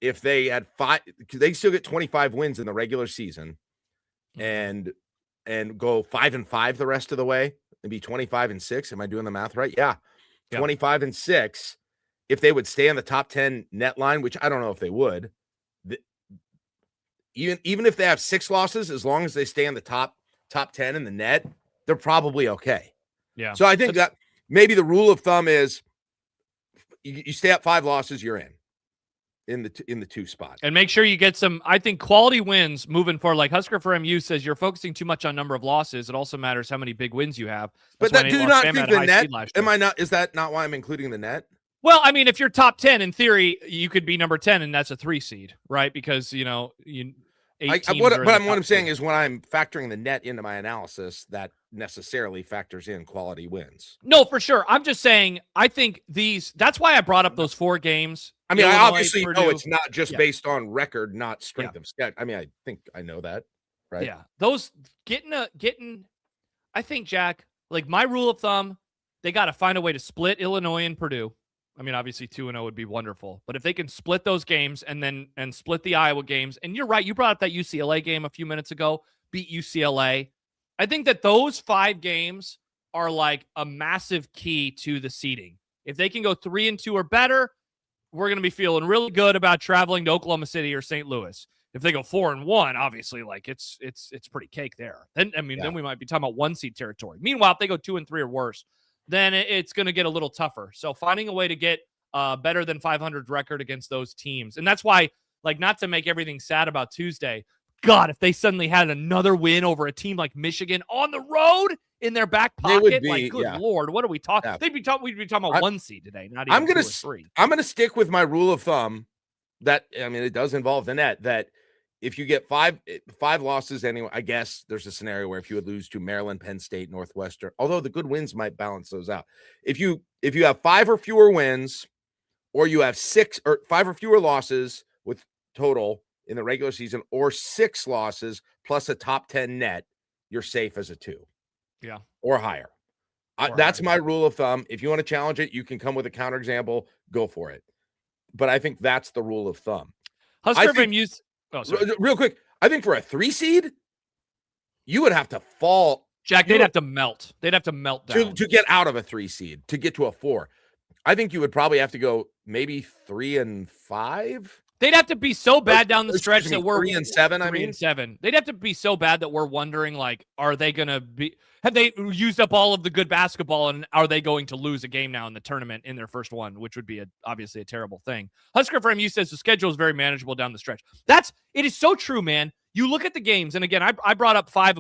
Speaker 2: if they had 5, they still get 25 wins in the regular season and go 5-5 the rest of the way and be 25-6. Am I doing the math right? Yeah. 25-6. If they would stay on the top 10 net line, which I don't know if they would, even if they have 6 losses, as long as they stay on the top 10 in the net, they're probably okay.
Speaker 1: Yeah.
Speaker 2: So I think that maybe the rule of thumb is you stay at 5 losses, you're in the 2 spot.
Speaker 1: And make sure you get some, I think, quality wins moving forward. Like Husker for MU says, you're focusing too much on number of losses. It also matters how many big wins you have.
Speaker 2: That's but that do not think the net. Am I not? Is that not why I'm including the net?
Speaker 1: Well, I mean, if you're top 10, in theory, you could be number 10, and that's a 3 seed, right? Because
Speaker 2: what I'm saying is when I'm factoring the net into my analysis, that necessarily factors in quality wins.
Speaker 1: No, for sure. I'm just saying, I think that's why I brought up those 4 games.
Speaker 2: I mean, Illinois, I obviously know it's not just based on record, not strength of schedule. I mean, I think I know that, right?
Speaker 1: Yeah. Those getting, I think, Jack, my rule of thumb, they got to find a way to split Illinois and Purdue. I mean, obviously 2-0 would be wonderful, but if they can split those games and split the Iowa games, and you're right, you brought up that UCLA game a few minutes ago, beat UCLA. I think that those 5 games are like a massive key to the seeding. If they can go 3-2 or better, we're going to be feeling really good about traveling to Oklahoma City or St. Louis. If they go 4-1, obviously, like it's pretty cake there. Then then we might be talking about 1 seed territory. Meanwhile, if they go 2-3 or worse, then it's going to get a little tougher. So finding a way to get better than 500 record against those teams, and that's why, like, not to make everything sad about Tuesday. God, if they suddenly had another win over a team like Michigan on the road in their back pocket, like, good Lord, what are we talking? We'd be talking about 1 seed today, not even 2 or 3.
Speaker 2: I'm gonna stick with my rule of thumb that, I mean, it does involve the net, that if you get five losses anyway, I guess there's a scenario where if you would lose to Maryland, Penn State, Northwestern, although the good wins might balance those out. If you have 5 or fewer wins, or you have 6 or 5 or fewer losses with total in the regular season, or 6 losses plus a top 10 net, you're safe as a 2.
Speaker 1: Yeah.
Speaker 2: Or higher. That's my rule of thumb. If you want to challenge it, you can come with a counterexample, go for it. But I think that's the rule of thumb.
Speaker 1: Husker Fame used. Oh, sorry.
Speaker 2: Real quick, I think for a 3 seed, you would have to fall.
Speaker 1: Jack, they'd have to melt. They'd have to melt down
Speaker 2: to get out of a 3 seed, to get to a 4. I think you would probably have to go maybe 3-5.
Speaker 1: They'd have to be so bad down the stretch that we're
Speaker 2: 3-7.
Speaker 1: 3-7. They'd have to be so bad that we're wondering, like, are they going to be? Have they used up all of the good basketball, and are they going to lose a game now in the tournament in their first one, which would be obviously a terrible thing. Husker Frame, you says the schedule is very manageable down the stretch. It is so true, man. You look at the games, and again, I brought up 5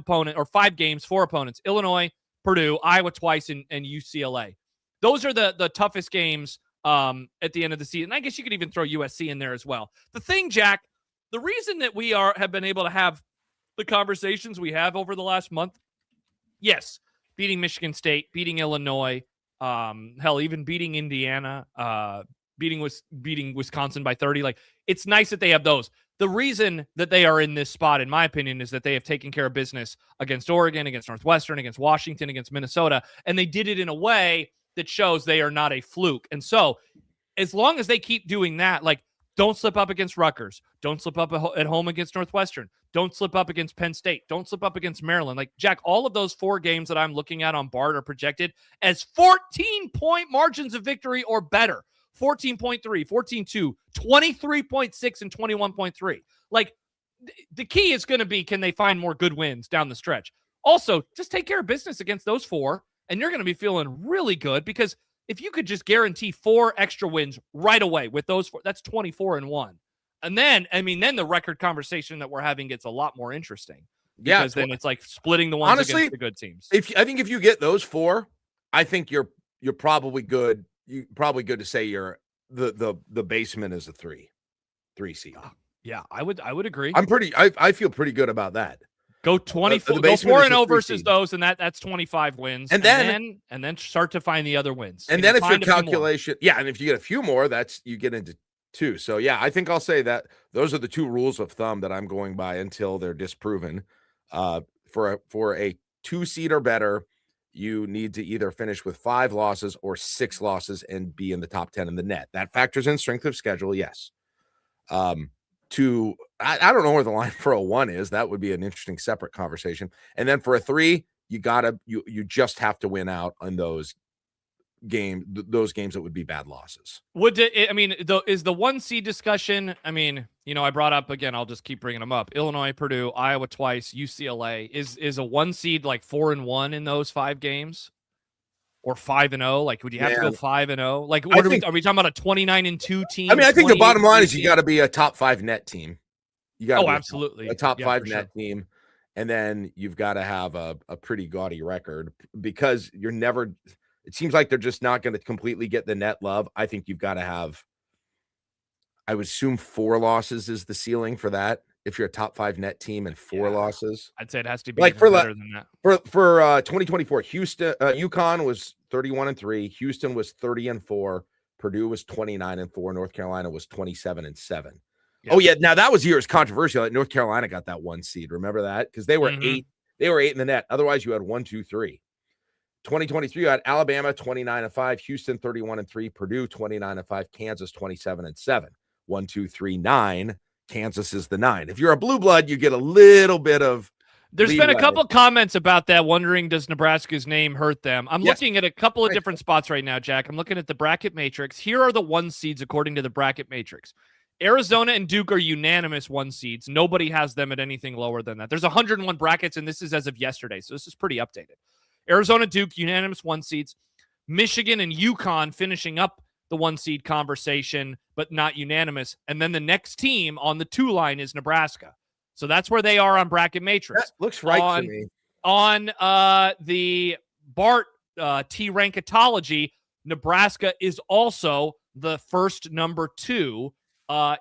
Speaker 1: games, 4 opponents: Illinois, Purdue, Iowa twice, and UCLA. Those are the toughest games at the end of the season. I guess you could even throw USC in there as well. The thing, Jack, the reason that we have been able to have the conversations we have over the last month, yes, beating Michigan State, beating Illinois, hell, even beating Indiana, beating Wisconsin by 30. Like, it's nice that they have those. The reason that they are in this spot, in my opinion, is that they have taken care of business against Oregon, against Northwestern, against Washington, against Minnesota, and they did it in a way that shows they are not a fluke. And so, as long as they keep doing that, like, don't slip up against Rutgers, don't slip up at home against Northwestern, don't slip up against Penn State, don't slip up against Maryland. Like, Jack, all of those 4 games that I'm looking at on Bard are projected as 14-point margins of victory or better. 14.3, 14.2, 23.6, and 21.3. Like, the key is going to be, can they find more good wins down the stretch? Also, just take care of business against those 4, and you're going to be feeling really good, because if you could just guarantee 4 extra wins right away with those 4, that's 24-1. And then, then the record conversation that we're having gets a lot more interesting. Because then it's like splitting the ones against the good teams.
Speaker 2: I think if you get those 4, I think you're probably good. You're probably good to say you're the basement is a 3 seed.
Speaker 1: Yeah, I would agree.
Speaker 2: I feel pretty good about that.
Speaker 1: Go 24, go 4-0 versus those, and that's 25 wins, and then start to find the other wins.
Speaker 2: And then if your calculation, and if you get a few more, you get into 2. So yeah, I think I'll say that those are the 2 rules of thumb that I'm going by until they're disproven. For a 2 seed or better, you need to either finish with 5 losses or 6 losses and be in the top 10 in the net. That factors in strength of schedule, yes. I don't know where the line for a 1 is. That would be an interesting separate conversation. And then for a 3, you just have to win out on those games that would be bad losses.
Speaker 1: Is the 1 seed discussion, I brought up, again, I'll just keep bringing them up: Illinois, Purdue, Iowa twice, UCLA. Is a 1 seed like 4-1 in those 5 games? Or 5-0? Like, would you have to go 5-0? Like, are we talking about a 29-2 team?
Speaker 2: I think the bottom line is you got to be a top 5 net team. You got
Speaker 1: absolutely
Speaker 2: a top 5 net team, and then you've got to have a pretty gaudy record, because you're never. It seems like they're just not going to completely get the net love. I think you've got to have. I would assume 4 losses is the ceiling for that. If you're a top 5 net team and 4 losses,
Speaker 1: I'd say it has to be like better than that.
Speaker 2: For 2024, Houston, UConn was 31-3, Houston was 30-4, Purdue was 29-4, North Carolina was 27-7. Yeah. Oh yeah, now that was years controversial that North Carolina got that 1 seed. Remember that? Because they were 8. They were 8 in the net. Otherwise, you had 1, 2, 3. 2023 got Alabama 29-5, Houston 31-3, Purdue 29-5, Kansas 27-7. 1, 2, 3, 9. Kansas is the 9. If you're a blue blood, you get a little bit of.
Speaker 1: There's been a couple comments about that, wondering does Nebraska's name hurt them. I'm looking at a couple of different spots right now, Jack. I'm looking at the bracket matrix. Here are the 1 seeds according to the bracket matrix. Arizona and Duke are unanimous 1 seeds. Nobody has them at anything lower than that. There's 101 brackets, and this is as of yesterday, so this is pretty updated. Arizona, Duke, unanimous 1 seeds. Michigan and UConn finishing up the 1 seed conversation, but not unanimous. And then the next team on the 2 line is Nebraska. So that's where they are on bracket matrix.
Speaker 2: That looks right to me.
Speaker 1: On the BART T-Rankatology, Nebraska is also the first number 2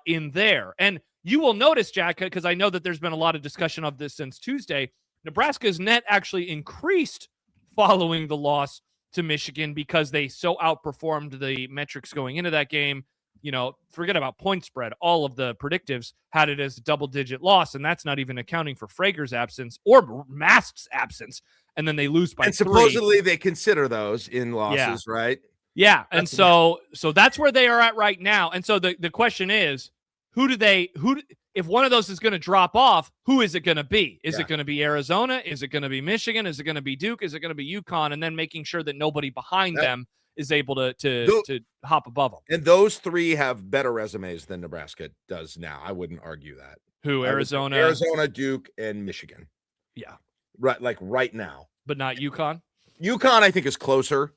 Speaker 1: in there. And you will notice, Jack, because I know that there's been a lot of discussion of this since Tuesday, Nebraska's net actually increased following the loss to Michigan because they so outperformed the metrics going into that game. You know, forget about point spread. All of the predictives had it as a double-digit loss, and that's not even accounting for Frager's absence or Mast's absence. And then they lose by 3.
Speaker 2: And supposedly they consider those in losses, right?
Speaker 1: Yeah, and so that's where they are at right now. And so the question is, if one of those is going to drop off, who is it going to be? Is it going to be Arizona? Is it going to be Michigan? Is it going to be Duke? Is it going to be UConn? And then making sure that nobody behind them is able to hop above them.
Speaker 2: And those 3 have better resumes than Nebraska does now. I wouldn't argue that.
Speaker 1: Who? Arizona,
Speaker 2: Duke, and Michigan.
Speaker 1: Yeah.
Speaker 2: Right, like right now.
Speaker 1: But not UConn?
Speaker 2: UConn, I think, is closer.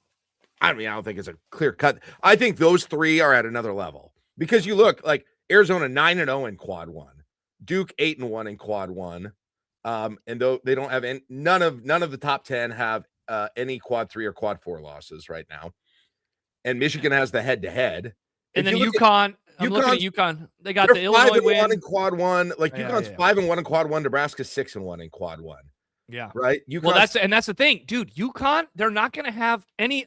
Speaker 2: I don't think it's a clear cut. I think those 3 are at another level. Because you look like Arizona 9-0 in quad 1. Duke 8-1 in quad 1. And though they don't have none of the top 10 have any quad 3 or quad 4 losses right now. And Michigan has the head-to-head.
Speaker 1: And then UConn, I'm looking at UConn. They got the Illinois win. 5-1
Speaker 2: in quad 1. Like UConn's 5-1 in quad 1. Nebraska's 6-1 in quad 1.
Speaker 1: Yeah.
Speaker 2: Right.
Speaker 1: Well, that's the thing, dude. UConn, they're not going to have any.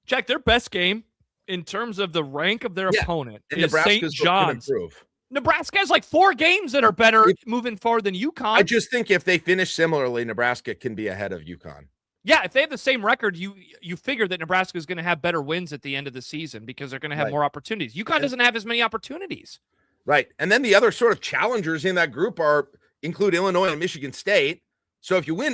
Speaker 1: Check their best game in terms of the rank of their opponent is St. John's. Nebraska has like 4 games that are better moving forward than UConn.
Speaker 2: I just think if they finish similarly, Nebraska can be ahead of UConn.
Speaker 1: Yeah, if they have the same record, you figure that Nebraska is going to have better wins at the end of the season because they're going to have more opportunities. UConn doesn't have as many opportunities.
Speaker 2: Right. And then the other sort of challengers in that group include Illinois and Michigan State. So if you win,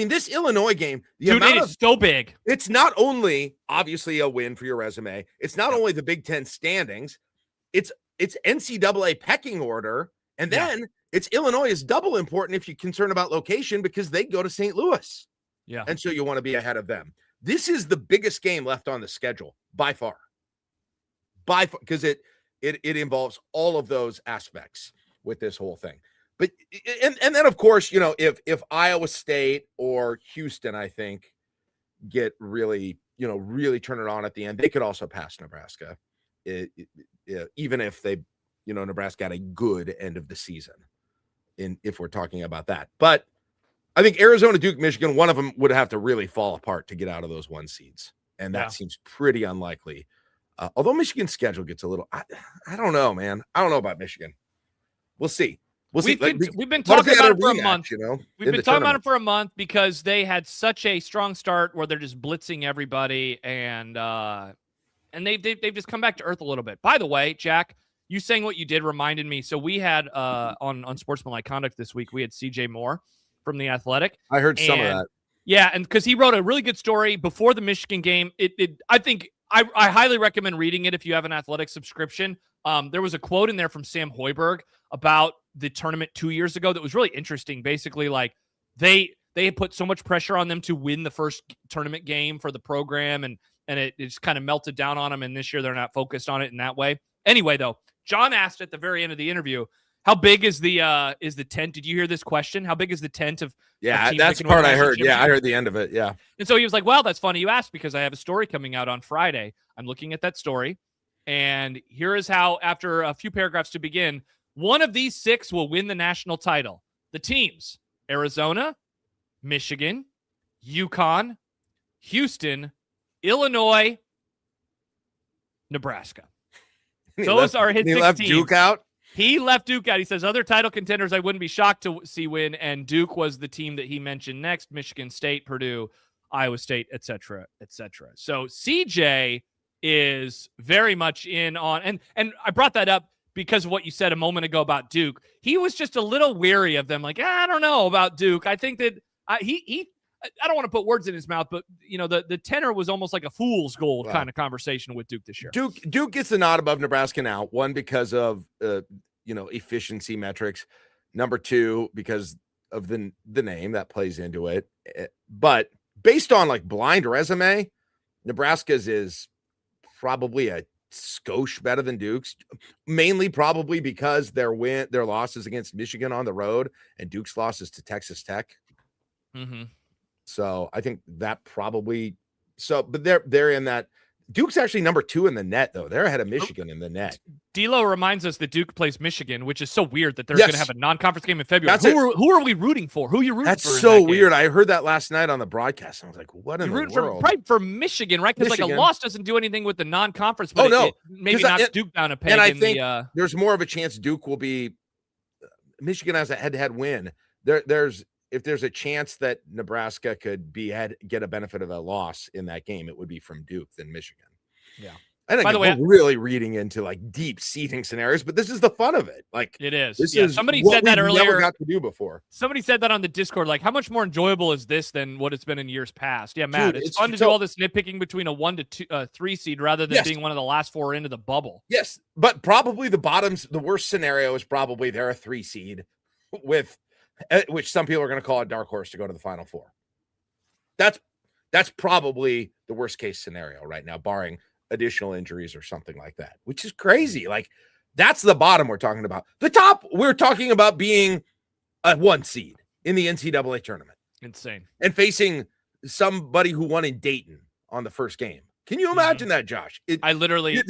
Speaker 2: this Illinois game,
Speaker 1: is so big.
Speaker 2: It's not only obviously a win for your resume. It's not only the Big Ten standings. It's NCAA pecking order. And then it's Illinois is double important if you're concerned about location because they go to St. Louis.
Speaker 1: Yeah.
Speaker 2: And so you want to be ahead of them. This is the biggest game left on the schedule by far. Because it involves all of those aspects with this whole thing. But and then of course, if Iowa State or Houston, I think, get really turn it on at the end, they could also pass Nebraska. Even if they, Nebraska had a good end of the season, if we're talking about that. But I think Arizona, Duke, Michigan, one of them would have to really fall apart to get out of those 1 seeds. And that seems pretty unlikely. Although Michigan's schedule gets a little, I don't know, man. I don't know about Michigan. We'll see. We've
Speaker 1: been talking about it for a month. We've been talking about it for a month because they had such a strong start where they're just blitzing everybody and they've just come back to earth a little bit. By the way, Jack, you saying what you did reminded me. So we had on Sportsmanlike Conduct this week, we had CJ Moore from The Athletic.
Speaker 2: I heard some of that.
Speaker 1: Yeah, and because he wrote a really good story before the Michigan game. I think I highly recommend reading it if you have an Athletic subscription. There was a quote in there from Sam Hoiberg about the tournament 2 years ago that was really interesting. Basically, like they had put so much pressure on them to win the first tournament game for the program, and it just kind of melted down on them. And this year they're not focused on it in that way. Anyway, though, John asked at the very end of the interview, how big is the tent? Did you hear this question? How big is the tent of?
Speaker 2: Yeah, that's the part I heard. Yeah, I heard the end of it. Yeah.
Speaker 1: And so he was like, well, that's funny you asked because I have a story coming out on Friday. I'm looking at that story. And here is how, after a few paragraphs to begin, one of these 6 will win the national title. The teams: Arizona, Michigan, UConn, Houston, Illinois, Nebraska. Those are his 6
Speaker 2: left
Speaker 1: teams.
Speaker 2: Duke out?
Speaker 1: He left Duke out. He says other title contenders I wouldn't be shocked to see win, and Duke was the team that he mentioned next, Michigan State, Purdue. Iowa State, et cetera, et cetera. So CJ is very much in on, and I brought that up because of what you said a moment ago about Duke. He was just a little weary of them. Like, I don't know about Duke. I think that I don't want to put words in his mouth, but the tenor was almost like a fool's gold kind of conversation with Duke this year.
Speaker 2: Duke gets the nod above Nebraska now. One, because of efficiency metrics. Number two, because of the name that plays into it. But based on like blind resume, Nebraska's is probably a skosh better than Duke's, mainly probably because their losses against Michigan on the road and Duke's losses to Texas Tech.
Speaker 1: Mm-hmm.
Speaker 2: So I think that probably but they're in that. Duke's actually number 2 in the net, though. They're ahead of Michigan in the net.
Speaker 1: D'Lo reminds us that Duke plays Michigan, which is so weird that they're going to have a non-conference game in February. Who are we rooting for? Who are you rooting for?
Speaker 2: That's so weird. I heard that last night on the broadcast. I was like, what in the world?
Speaker 1: Probably for Michigan, right? Because like a loss doesn't do anything with the non-conference, but it maybe knocks Duke down a peg.
Speaker 2: And I think there's more of a chance Duke will be – Michigan has a head-to-head win. If there's a chance that Nebraska could get a benefit of a loss in that game, it would be from Duke than Michigan.
Speaker 1: Yeah.
Speaker 2: I think we're really reading into like deep seating scenarios, but this is the fun of it. Like
Speaker 1: it is.
Speaker 2: This is
Speaker 1: somebody said that earlier.
Speaker 2: Never got to do before.
Speaker 1: Somebody said that on the Discord. Like, how much more enjoyable is this than what it's been in years past? Yeah, Matt, it's fun to do all this nitpicking between a 1 to 3 seed rather than being one of the last 4 into the bubble.
Speaker 2: Yes, but probably the worst scenario is probably they're a 3 seed with. Which some people are going to call a dark horse to go to the Final Four. That's probably the worst case scenario right now, barring additional injuries or something like that, which is crazy. Like that's the bottom we're talking about. The top, we're talking about being a 1 seed in the NCAA tournament.
Speaker 1: Insane. And
Speaker 2: facing somebody who won in Dayton on the first game. Can you imagine that, Josh?
Speaker 1: I literally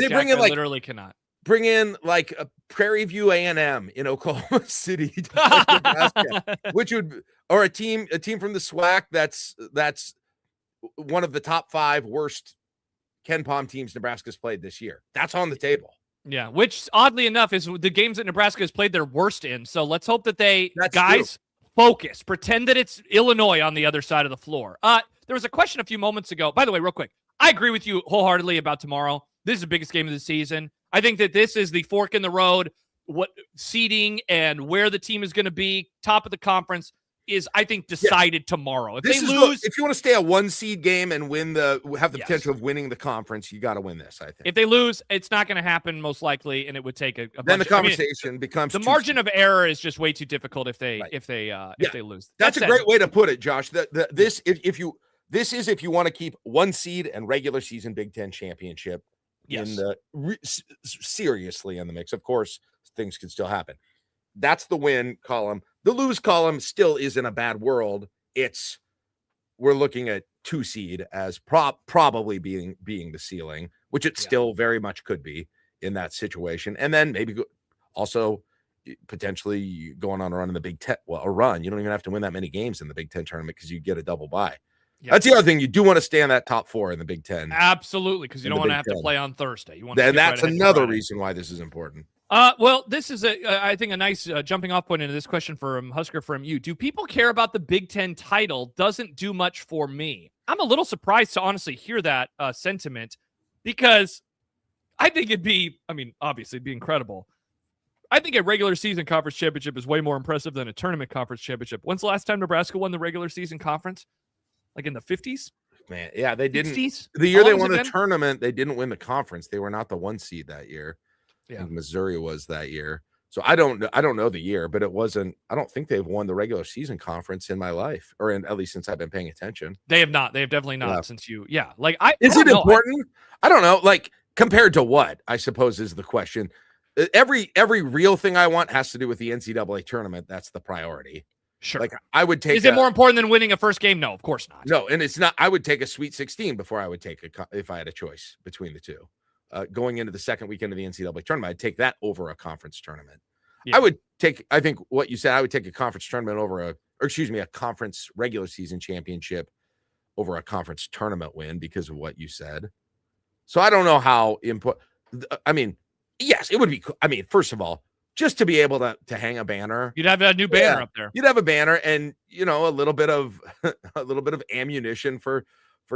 Speaker 1: cannot.
Speaker 2: Bring in like a Prairie View A&M in Oklahoma City, which would, or a team from the SWAC that's one of the top 5 worst Ken Pom teams Nebraska's played this year. That's on the table.
Speaker 1: Yeah, which oddly enough is the games that Nebraska has played their worst in. So let's hope that focus, pretend that it's Illinois on the other side of the floor. There was a question a few moments ago. By the way, real quick, I agree with you wholeheartedly about tomorrow. This is the biggest game of the season. I think that this is the fork in the road. What seeding and where the team is going to be, top of the conference, is I think decided tomorrow. If they lose,
Speaker 2: if you want to stay a 1 seed game and have the potential of winning the conference, you got to win this. I think
Speaker 1: if they lose, it's not going to happen most likely, and it would take a
Speaker 2: then the conversation becomes
Speaker 1: the margin of error is just way too difficult if they lose.
Speaker 2: That's a great way to put it, Josh. This is if you want to keep 1 seed and regular season Big Ten championship.
Speaker 1: Yes.
Speaker 2: Seriously in the mix. Of course, things can still happen. That's the win column. The lose column still is in a bad world. We're looking at 2 seed as probably being the ceiling, which it still very much could be in that situation. And then maybe also potentially going on a run in the Big Ten. Well, a run. You don't even have to win that many games in the Big Ten tournament because you get a double bye. Yep. That's the other thing. You do want to stay in that top 4 in the Big Ten.
Speaker 1: Absolutely, because you don't want to have to play on Thursday. You want to.
Speaker 2: And that's another reason why this is important.
Speaker 1: Well, this is I think a nice jumping off point into this question from Husker from you. Do people care about the Big Ten title? Doesn't do much for me. I'm a little surprised to honestly hear that sentiment because I think obviously it'd be incredible. I think a regular season conference championship is way more impressive than a tournament conference championship. When's the last time Nebraska won the regular season conference? Like in the 50s?
Speaker 2: Man, yeah, they didn't.
Speaker 1: 60s?
Speaker 2: The year they won the tournament, they didn't win the conference. They were not the 1 seed that year. Yeah, Missouri was that year. So I don't know the year, but it wasn't. I don't think they've won the regular season conference in my life, or at least since I've been paying attention.
Speaker 1: They have not. They have definitely not since you. Yeah, like
Speaker 2: is it important? I don't know. Like compared to what? I suppose is the question. Every real thing I want has to do with the NCAA tournament. That's the priority.
Speaker 1: Sure.
Speaker 2: Like I would take.
Speaker 1: Is it more important than winning a first game? No, of course not.
Speaker 2: No, and it's not. I would take a Sweet 16 before I would take if I had a choice between the two. Going into the second weekend of the NCAA tournament, I'd take that over a conference tournament. Yeah. I think what you said, I would take a conference tournament over a conference regular season championship over a conference tournament win because of what you said. So I don't know how important. I mean, yes, it would be. I mean, first of all, just to be able to hang a banner.
Speaker 1: You'd have a new banner up there.
Speaker 2: You'd have a banner and, a little bit of ammunition for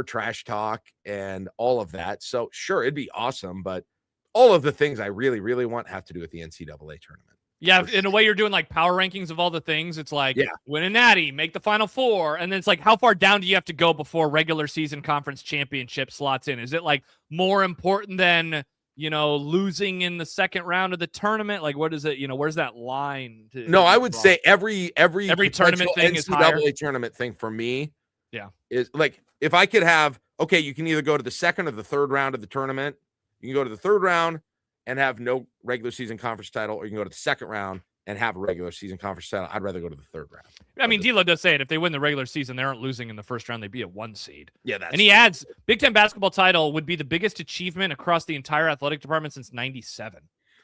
Speaker 2: trash talk and all of that. So sure, it'd be awesome, but all of the things I really, really want have to do with the NCAA tournament.
Speaker 1: Yeah, in a way you're doing like power rankings of all the things. It's like win a natty, make the Final Four, and then it's like how far down do you have to go before regular season conference championship slots in? Is it like more important than losing in the second round of the tournament? Like what is it? Where's that line?
Speaker 2: No, I would say every
Speaker 1: tournament thing is higher.
Speaker 2: NCAA tournament thing for me.
Speaker 1: Yeah,
Speaker 2: is like if I could have you can either go to the second or the third round of the tournament. You can go to the third round and have no regular season conference title, or you can go to the second round and have a regular season conference title. I'd rather go to the third round.
Speaker 1: I mean, D'Lo does say it. If they win the regular season, they aren't losing in the first round. They'd be a 1 seed.
Speaker 2: Yeah,
Speaker 1: and he adds, Big Ten basketball title would be the biggest achievement across the entire athletic department since '97.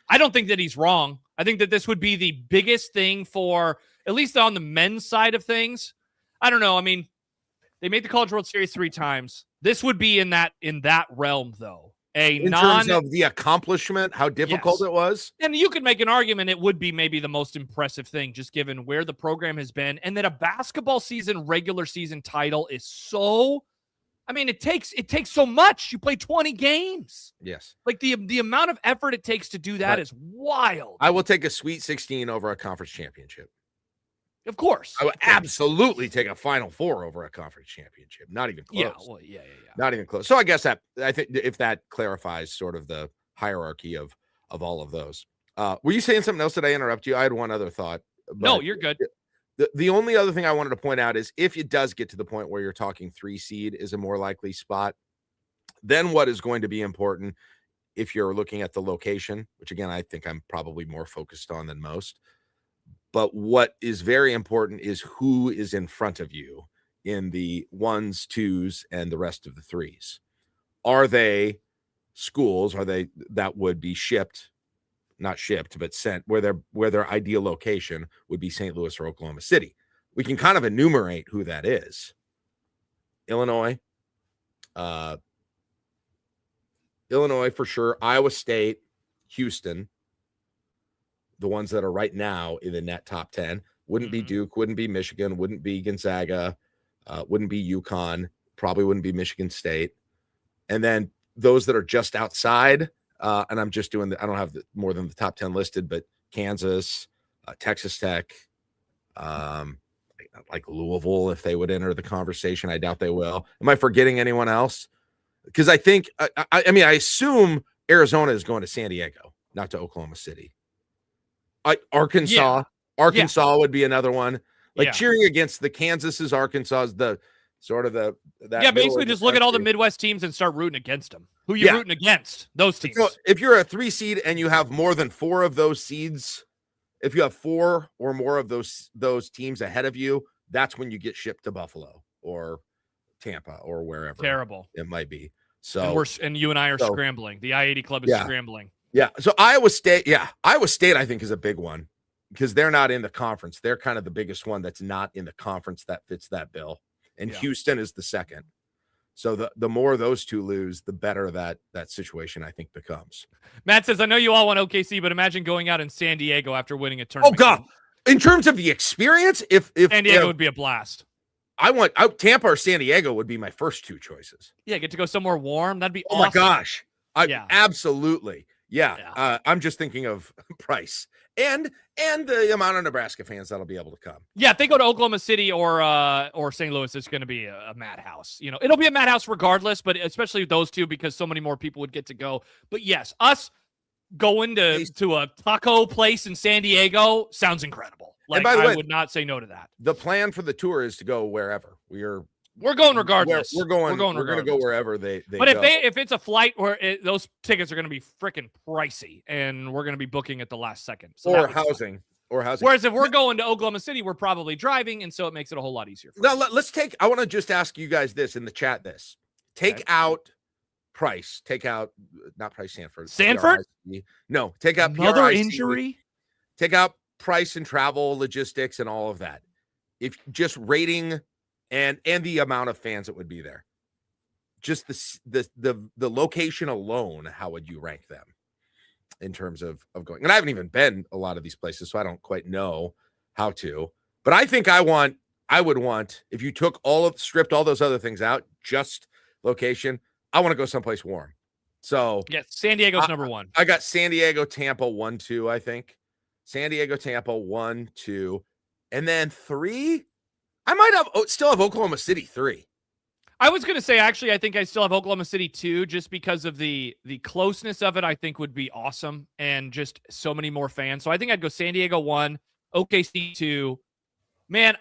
Speaker 1: I don't think that he's wrong. I think that this would be the biggest thing for, at least on the men's side of things. I don't know. I mean, they made the College World Series 3 times. This would be in that realm, though. In
Speaker 2: terms of the accomplishment, how difficult it was.
Speaker 1: And you could make an argument it would be maybe the most impressive thing, just given where the program has been, and that a basketball season, regular season title is so, I mean, it takes so much. You play 20 games.
Speaker 2: Yes.
Speaker 1: Like the amount of effort it takes to do that is wild.
Speaker 2: I will take a Sweet 16 over a conference championship.
Speaker 1: Of course.
Speaker 2: I would absolutely take a Final Four over a conference championship. Not even close.
Speaker 1: Yeah, well, yeah.
Speaker 2: Not even close. So I guess I think if that clarifies sort of the hierarchy of all of those. Were you saying something else? Did I interrupt you? I had one other thought.
Speaker 1: No, you're good.
Speaker 2: The only other thing I wanted to point out is if it does get to the point where you're talking 3 seed is a more likely spot, then what is going to be important if you're looking at the location, which again, I think I'm probably more focused on than most. But what is very important is who is in front of you in the 1s, 2s, and the rest of the 3s. Are they schools? Are they that would be not shipped, but sent where their ideal location would be St. Louis or Oklahoma City? We can kind of enumerate who that is. Illinois for sure. Iowa State, Houston. The ones that are right now in the net top 10 wouldn't be Duke, wouldn't be Michigan, wouldn't be Gonzaga, wouldn't be UConn, probably wouldn't be Michigan State. And then those that are just outside, and I'm just doing I don't have more than the top 10 listed, but Kansas, Texas Tech, like Louisville, if they would enter the conversation. I doubt they will. Am I forgetting anyone else? Because I think, I assume Arizona is going to San Diego, not to Oklahoma City. Arkansas would be another one. Cheering against the Kansas's, Arkansas's, the sort of that.
Speaker 1: Basically just look at all the Midwest teams and start rooting against them. Who you rooting against? Those teams.
Speaker 2: So if you're a 3 seed and you have more than 4 of those seeds, if you have 4 or more of those teams ahead of you, that's when you get shipped to Buffalo or Tampa or wherever.
Speaker 1: Terrible.
Speaker 2: It might be. So
Speaker 1: and you and I are scrambling. The I-80 club is scrambling.
Speaker 2: Yeah. So Iowa State, I think is a big one because they're not in the conference. They're kind of the biggest one that's not in the conference that fits that bill. And Houston is the second. So the more those two lose, the better that situation I think becomes.
Speaker 1: Matt says, I know you all want OKC, but imagine going out in San Diego after winning a tournament.
Speaker 2: Oh God. In terms of the experience, if
Speaker 1: San Diego would be a blast.
Speaker 2: I want Tampa or San Diego would be my first 2 choices.
Speaker 1: Yeah. Get to go somewhere warm. That'd be
Speaker 2: awesome. Oh my gosh. Absolutely. Yeah. I'm just thinking of price and the amount of Nebraska fans that'll be able to come.
Speaker 1: Yeah, if they go to Oklahoma City or St. Louis, it's going to be a madhouse. It'll be a madhouse regardless, but especially those two because so many more people would get to go. But yes, us going to a taco place in San Diego sounds incredible. Like, by the way, I would not say no to that.
Speaker 2: The plan for the tour is to go wherever.
Speaker 1: We're going regardless.
Speaker 2: We're going to go wherever they
Speaker 1: but if it's a flight where those tickets are going to be freaking pricey and we're going to be booking at the last second. So
Speaker 2: or housing.
Speaker 1: Whereas if we're going to Oklahoma City, we're probably driving. And so it makes it a whole lot easier.
Speaker 2: Now I want to just ask you guys this in the chat, take out price, not price Sanford. No, take out
Speaker 1: another PRIC, injury.
Speaker 2: Take out price and travel, logistics and all of that. If just rating and the amount of fans that would be there, just the location alone, how would you rank them? in terms of going. And I haven't even been a lot of these places, so I don't quite know how to. But I think I would want, if you stripped all those other things out, just location, I want to go someplace warm. So
Speaker 1: yeah, San Diego's number one.
Speaker 2: I got San Diego, Tampa 1-2, I think. San Diego, Tampa 1-2. And then 3, I might still have Oklahoma City 3.
Speaker 1: I was going to say, actually, I think I still have Oklahoma City 2, just because of the closeness of it. I think would be awesome, and just so many more fans. So I think I'd go San Diego 1, OKC 2. Man,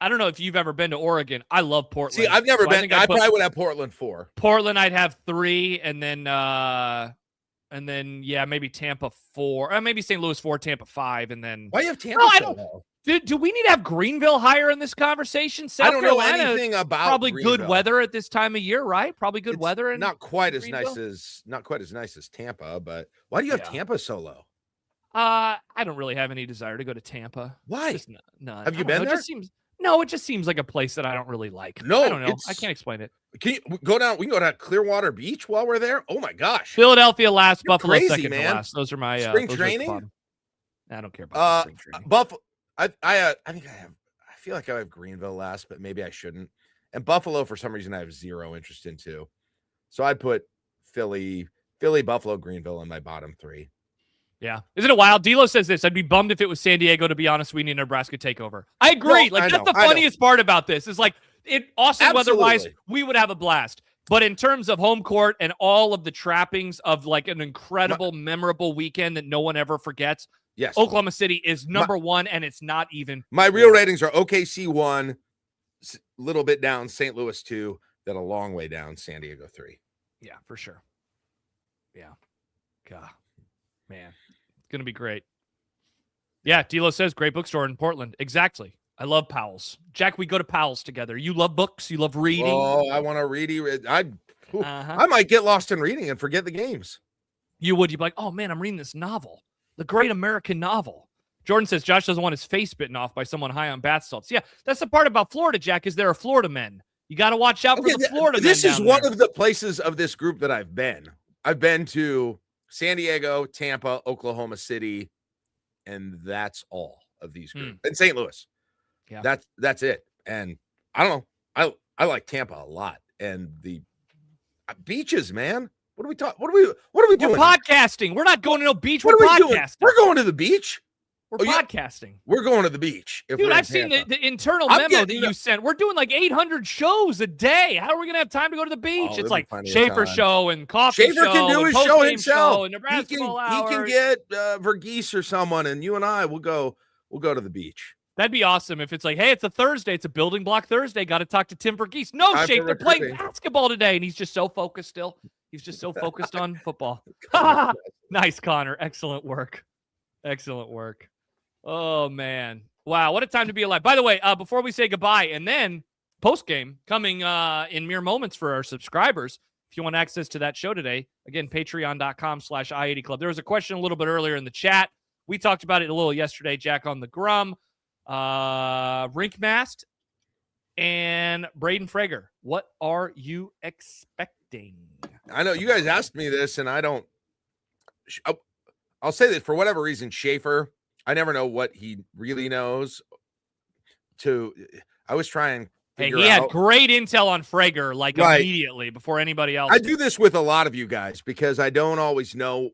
Speaker 1: I don't know if you've ever been to Oregon. I love Portland.
Speaker 2: See, I've never been. I probably would have Portland 4.
Speaker 1: Portland, I'd have 3, and then yeah, maybe Tampa 4, or maybe St. Louis 4, Tampa 5, and then.
Speaker 2: Why do you have Tampa?
Speaker 1: Do we need to have Greenville higher in this conversation? South
Speaker 2: I don't
Speaker 1: Carolina,
Speaker 2: know anything about
Speaker 1: probably
Speaker 2: Greenville.
Speaker 1: Good weather at this time of year, right? Probably good weather.
Speaker 2: Not quite as nice as Tampa, but why do you have Tampa so low?
Speaker 1: I don't really have any desire to go to Tampa.
Speaker 2: Why?
Speaker 1: None.
Speaker 2: Have you been there?
Speaker 1: It just seems like a place that I don't really like.
Speaker 2: No,
Speaker 1: I don't know. I can't explain it.
Speaker 2: Can you go down? We can go down Clearwater Beach while we're there. Oh my gosh!
Speaker 1: Philadalia last, Buffalo
Speaker 2: crazy,
Speaker 1: second
Speaker 2: man.
Speaker 1: to last. Those are my
Speaker 2: spring training.
Speaker 1: I don't care about spring training.
Speaker 2: Buffalo. I think I have. I feel like I have Greenville last, but maybe I shouldn't. And Buffalo, for some reason, I have zero interest in too. So I'd put Philly, Buffalo, Greenville in my bottom 3.
Speaker 1: Yeah. Isn't it wild? D'Lo says this. I'd be bummed if it was San Diego, to be honest. We need a Nebraska takeover. I agree. That's the funniest part about this. Is like, awesome weather-wise, we would have a blast. But in terms of home court and all of the trappings of like an incredible, memorable weekend that no one ever forgets,
Speaker 2: yes,
Speaker 1: Oklahoma City is number 1, and it's not even.
Speaker 2: My real ratings are OKC 1, little bit down, St. Louis 2, then a long way down, San Diego 3.
Speaker 1: Yeah, for sure. Yeah. God, man, it's going to be great. Yeah, D'Lo says great bookstore in Portland. Exactly. I love Powell's. Jack, we go to Powell's together. You love books. You love reading.
Speaker 2: Oh, I want to read. I might get lost in reading and forget the games.
Speaker 1: You would. You'd be like, oh, man, I'm reading this novel. The great American novel. Jordan says Josh doesn't want his face bitten off by someone high on bath salts. Yeah, that's the part about Florida, Jack, is there are Florida men. You got to watch out for the Florida men.
Speaker 2: This is one of the places of this group that I've been. I've been to San Diego, Tampa, Oklahoma City, and that's all of these groups. And St. Louis. Yeah. That's it. And I don't know. I like Tampa a lot. And the beaches, man. What are we talking? What are we doing?
Speaker 1: We're podcasting. We're not going to no beach.
Speaker 2: We're
Speaker 1: podcasting.
Speaker 2: Doing? We're going to the beach.
Speaker 1: We're podcasting.
Speaker 2: We're going to the beach.
Speaker 1: Dude, I've seen the internal memo that you sent. We're doing like 800 shows a day. How are we going to have time to go to the beach? It's like Schaefer show and coffee
Speaker 2: Schaefer
Speaker 1: show.
Speaker 2: Can do his show himself.
Speaker 1: And Nebrasketball hour.
Speaker 2: He can get Verghese or someone, and you and I will go. We'll go to the beach.
Speaker 1: That'd be awesome if it's like, hey, it's a Thursday. It's a building block Thursday. Got to talk to Tim Verghese. No, Schaefer, they're playing basketball today, and he's just so focused still. He's just so focused on football. Nice, Connor. Excellent work. Excellent work. Oh, man. Wow, what a time to be alive. By the way, before we say goodbye, and then post-game coming in mere moments for our subscribers, if you want access to that show today, again, patreon.com/I80 Club. There was a question a little bit earlier in the chat. We talked about it a little yesterday, Jack, on the Grum. Rinkmast and Braden Frager. What are you expecting?
Speaker 2: I know you guys asked me this, and I don't. I'll say that for whatever reason, Schaefer, I never know what he really knows. I was trying.
Speaker 1: He had great intel on Frager, like immediately before anybody else.
Speaker 2: I do this with a lot of you guys because I don't always know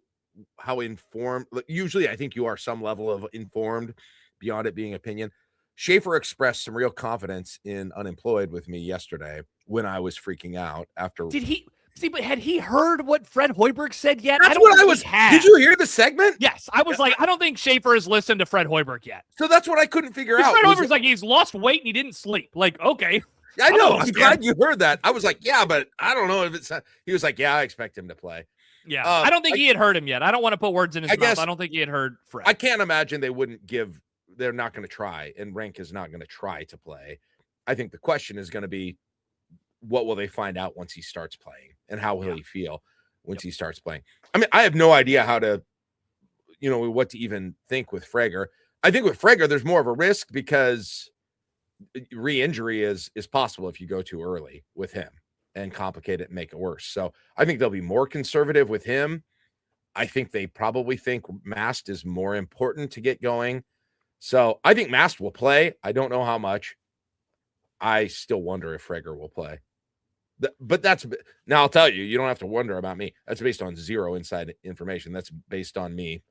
Speaker 2: how informed. Usually, I think you are some level of informed beyond it being opinion. Schaefer expressed some real confidence in unemployed with me yesterday when I was freaking out after.
Speaker 1: Did he? See, but had he heard what Fred Hoiberg said yet?
Speaker 2: That's what I was. Did you hear the segment?
Speaker 1: Yes, I was like, I don't think Schaefer has listened to Fred Hoiberg yet.
Speaker 2: So that's what I couldn't figure out.
Speaker 1: Fred Hoiberg's like, he's lost weight and he didn't sleep. Like, okay.
Speaker 2: I know. I'm glad you heard that. I was like, yeah, but I don't know if it's. He was like, yeah, I expect him to play.
Speaker 1: Yeah, I don't think he had heard him yet. I don't want to put words in his mouth. I don't think he had heard Fred.
Speaker 2: I can't imagine they wouldn't give. They're not going to try, and Rank is not going to try to play. I think the question is going to be, what will they find out once he starts playing, and how will he feel once he starts playing? I mean, I have no idea how to, what to even think with Frager. I think with Frager, there's more of a risk because re-injury is possible if you go too early with him and complicate it and make it worse. So I think they'll be more conservative with him. I think they probably think Mast is more important to get going. So I think Mast will play. I don't know how much. I still wonder if Frager will play. But now I'll tell you, you don't have to wonder about me. That's based on zero inside information. That's based on me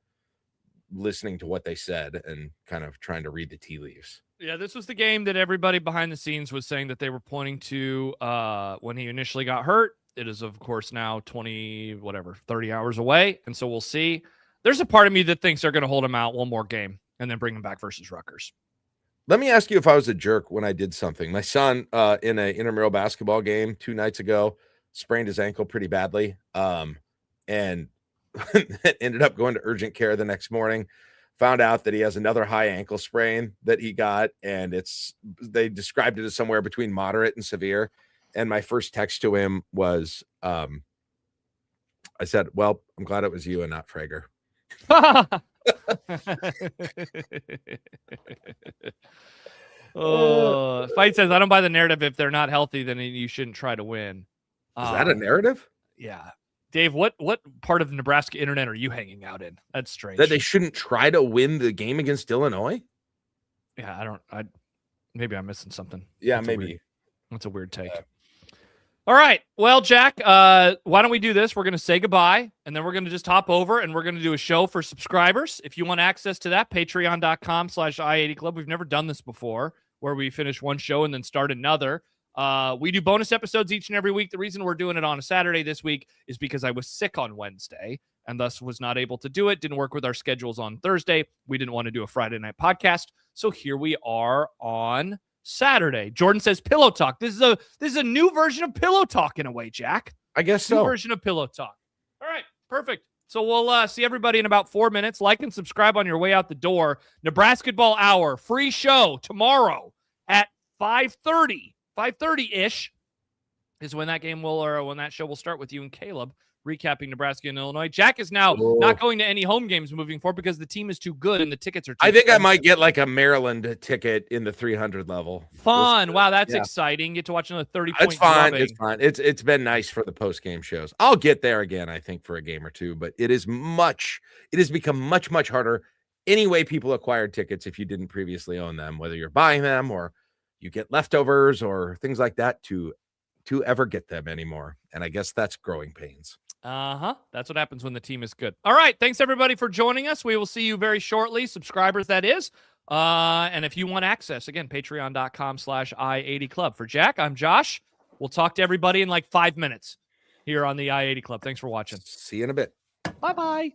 Speaker 2: listening to what they said and kind of trying to read the tea leaves.
Speaker 1: Yeah, this was the game that everybody behind the scenes was saying that they were pointing to when he initially got hurt. It is, of course, now 30 hours away. And so we'll see. There's a part of me that thinks they're going to hold him out one more game and then bring him back versus Rutgers. Let
Speaker 2: me ask you if I was a jerk when I did something. My son, in an intramural basketball game 2 nights ago, sprained his ankle pretty badly, and ended up going to urgent care the next morning. Found out that he has another high ankle sprain that he got, and they described it as somewhere between moderate and severe. And my first text to him was, I said, well, I'm glad it was you and not Frager.
Speaker 1: Fight says, I don't buy the narrative. If they're not healthy, then you shouldn't try to win.
Speaker 2: Is that a narrative?
Speaker 1: Yeah. Dave, what part of the Nebraska internet are you hanging out in? That's strange.
Speaker 2: That they shouldn't try to win the game against Illinois?
Speaker 1: Yeah, maybe I'm missing something.
Speaker 2: Yeah, maybe.
Speaker 1: That's a weird take. All right. Well, Jack, why don't we do this? We're going to say goodbye, and then we're going to just hop over, and we're going to do a show for subscribers. If you want access to that, patreon.com/i80club. We've never done this before, where we finish one show and then start another. We do bonus episodes each and every week. The reason we're doing it on a Saturday this week is because I was sick on Wednesday and thus was not able to do it. Didn't work with our schedules on Thursday. We didn't want to do a Friday night podcast. So here we are on Saturday. Jordan says Pillow Talk. This is a new version of Pillow Talk in a way, Jack.
Speaker 2: I guess so.
Speaker 1: New version of Pillow Talk. All right, perfect. So we'll see everybody in about 4 minutes. Like and subscribe on your way out the door. Nebrasketball Hour, free show tomorrow at 5:30-ish is when that game when that show will start with you and Caleb recapping Nebraska and Illinois. Jack is now not going to any home games moving forward because the team is too good and the tickets are too expensive.
Speaker 2: I might get like a Maryland ticket in the 300 level.
Speaker 1: Fun. Wow, that's exciting. Get to watch another 30-point
Speaker 2: It's fine. It's fine. It's been nice for the post-game shows. I'll get there again, I think, for a game or two, but it has become much, much harder. Any way people acquired tickets if you didn't previously own them, whether you're buying them or you get leftovers or things like that to ever get them anymore. And I guess that's growing pains.
Speaker 1: That's what happens when the team is good. All right. Thanks everybody for joining us. We will see you very shortly. Subscribers, that is. And if you want access, again, patreon.com/i80club. For Jack, I'm Josh. We'll talk to everybody in like 5 minutes here on the I80 Club. Thanks for watching.
Speaker 2: See you in a bit.
Speaker 1: Bye-bye.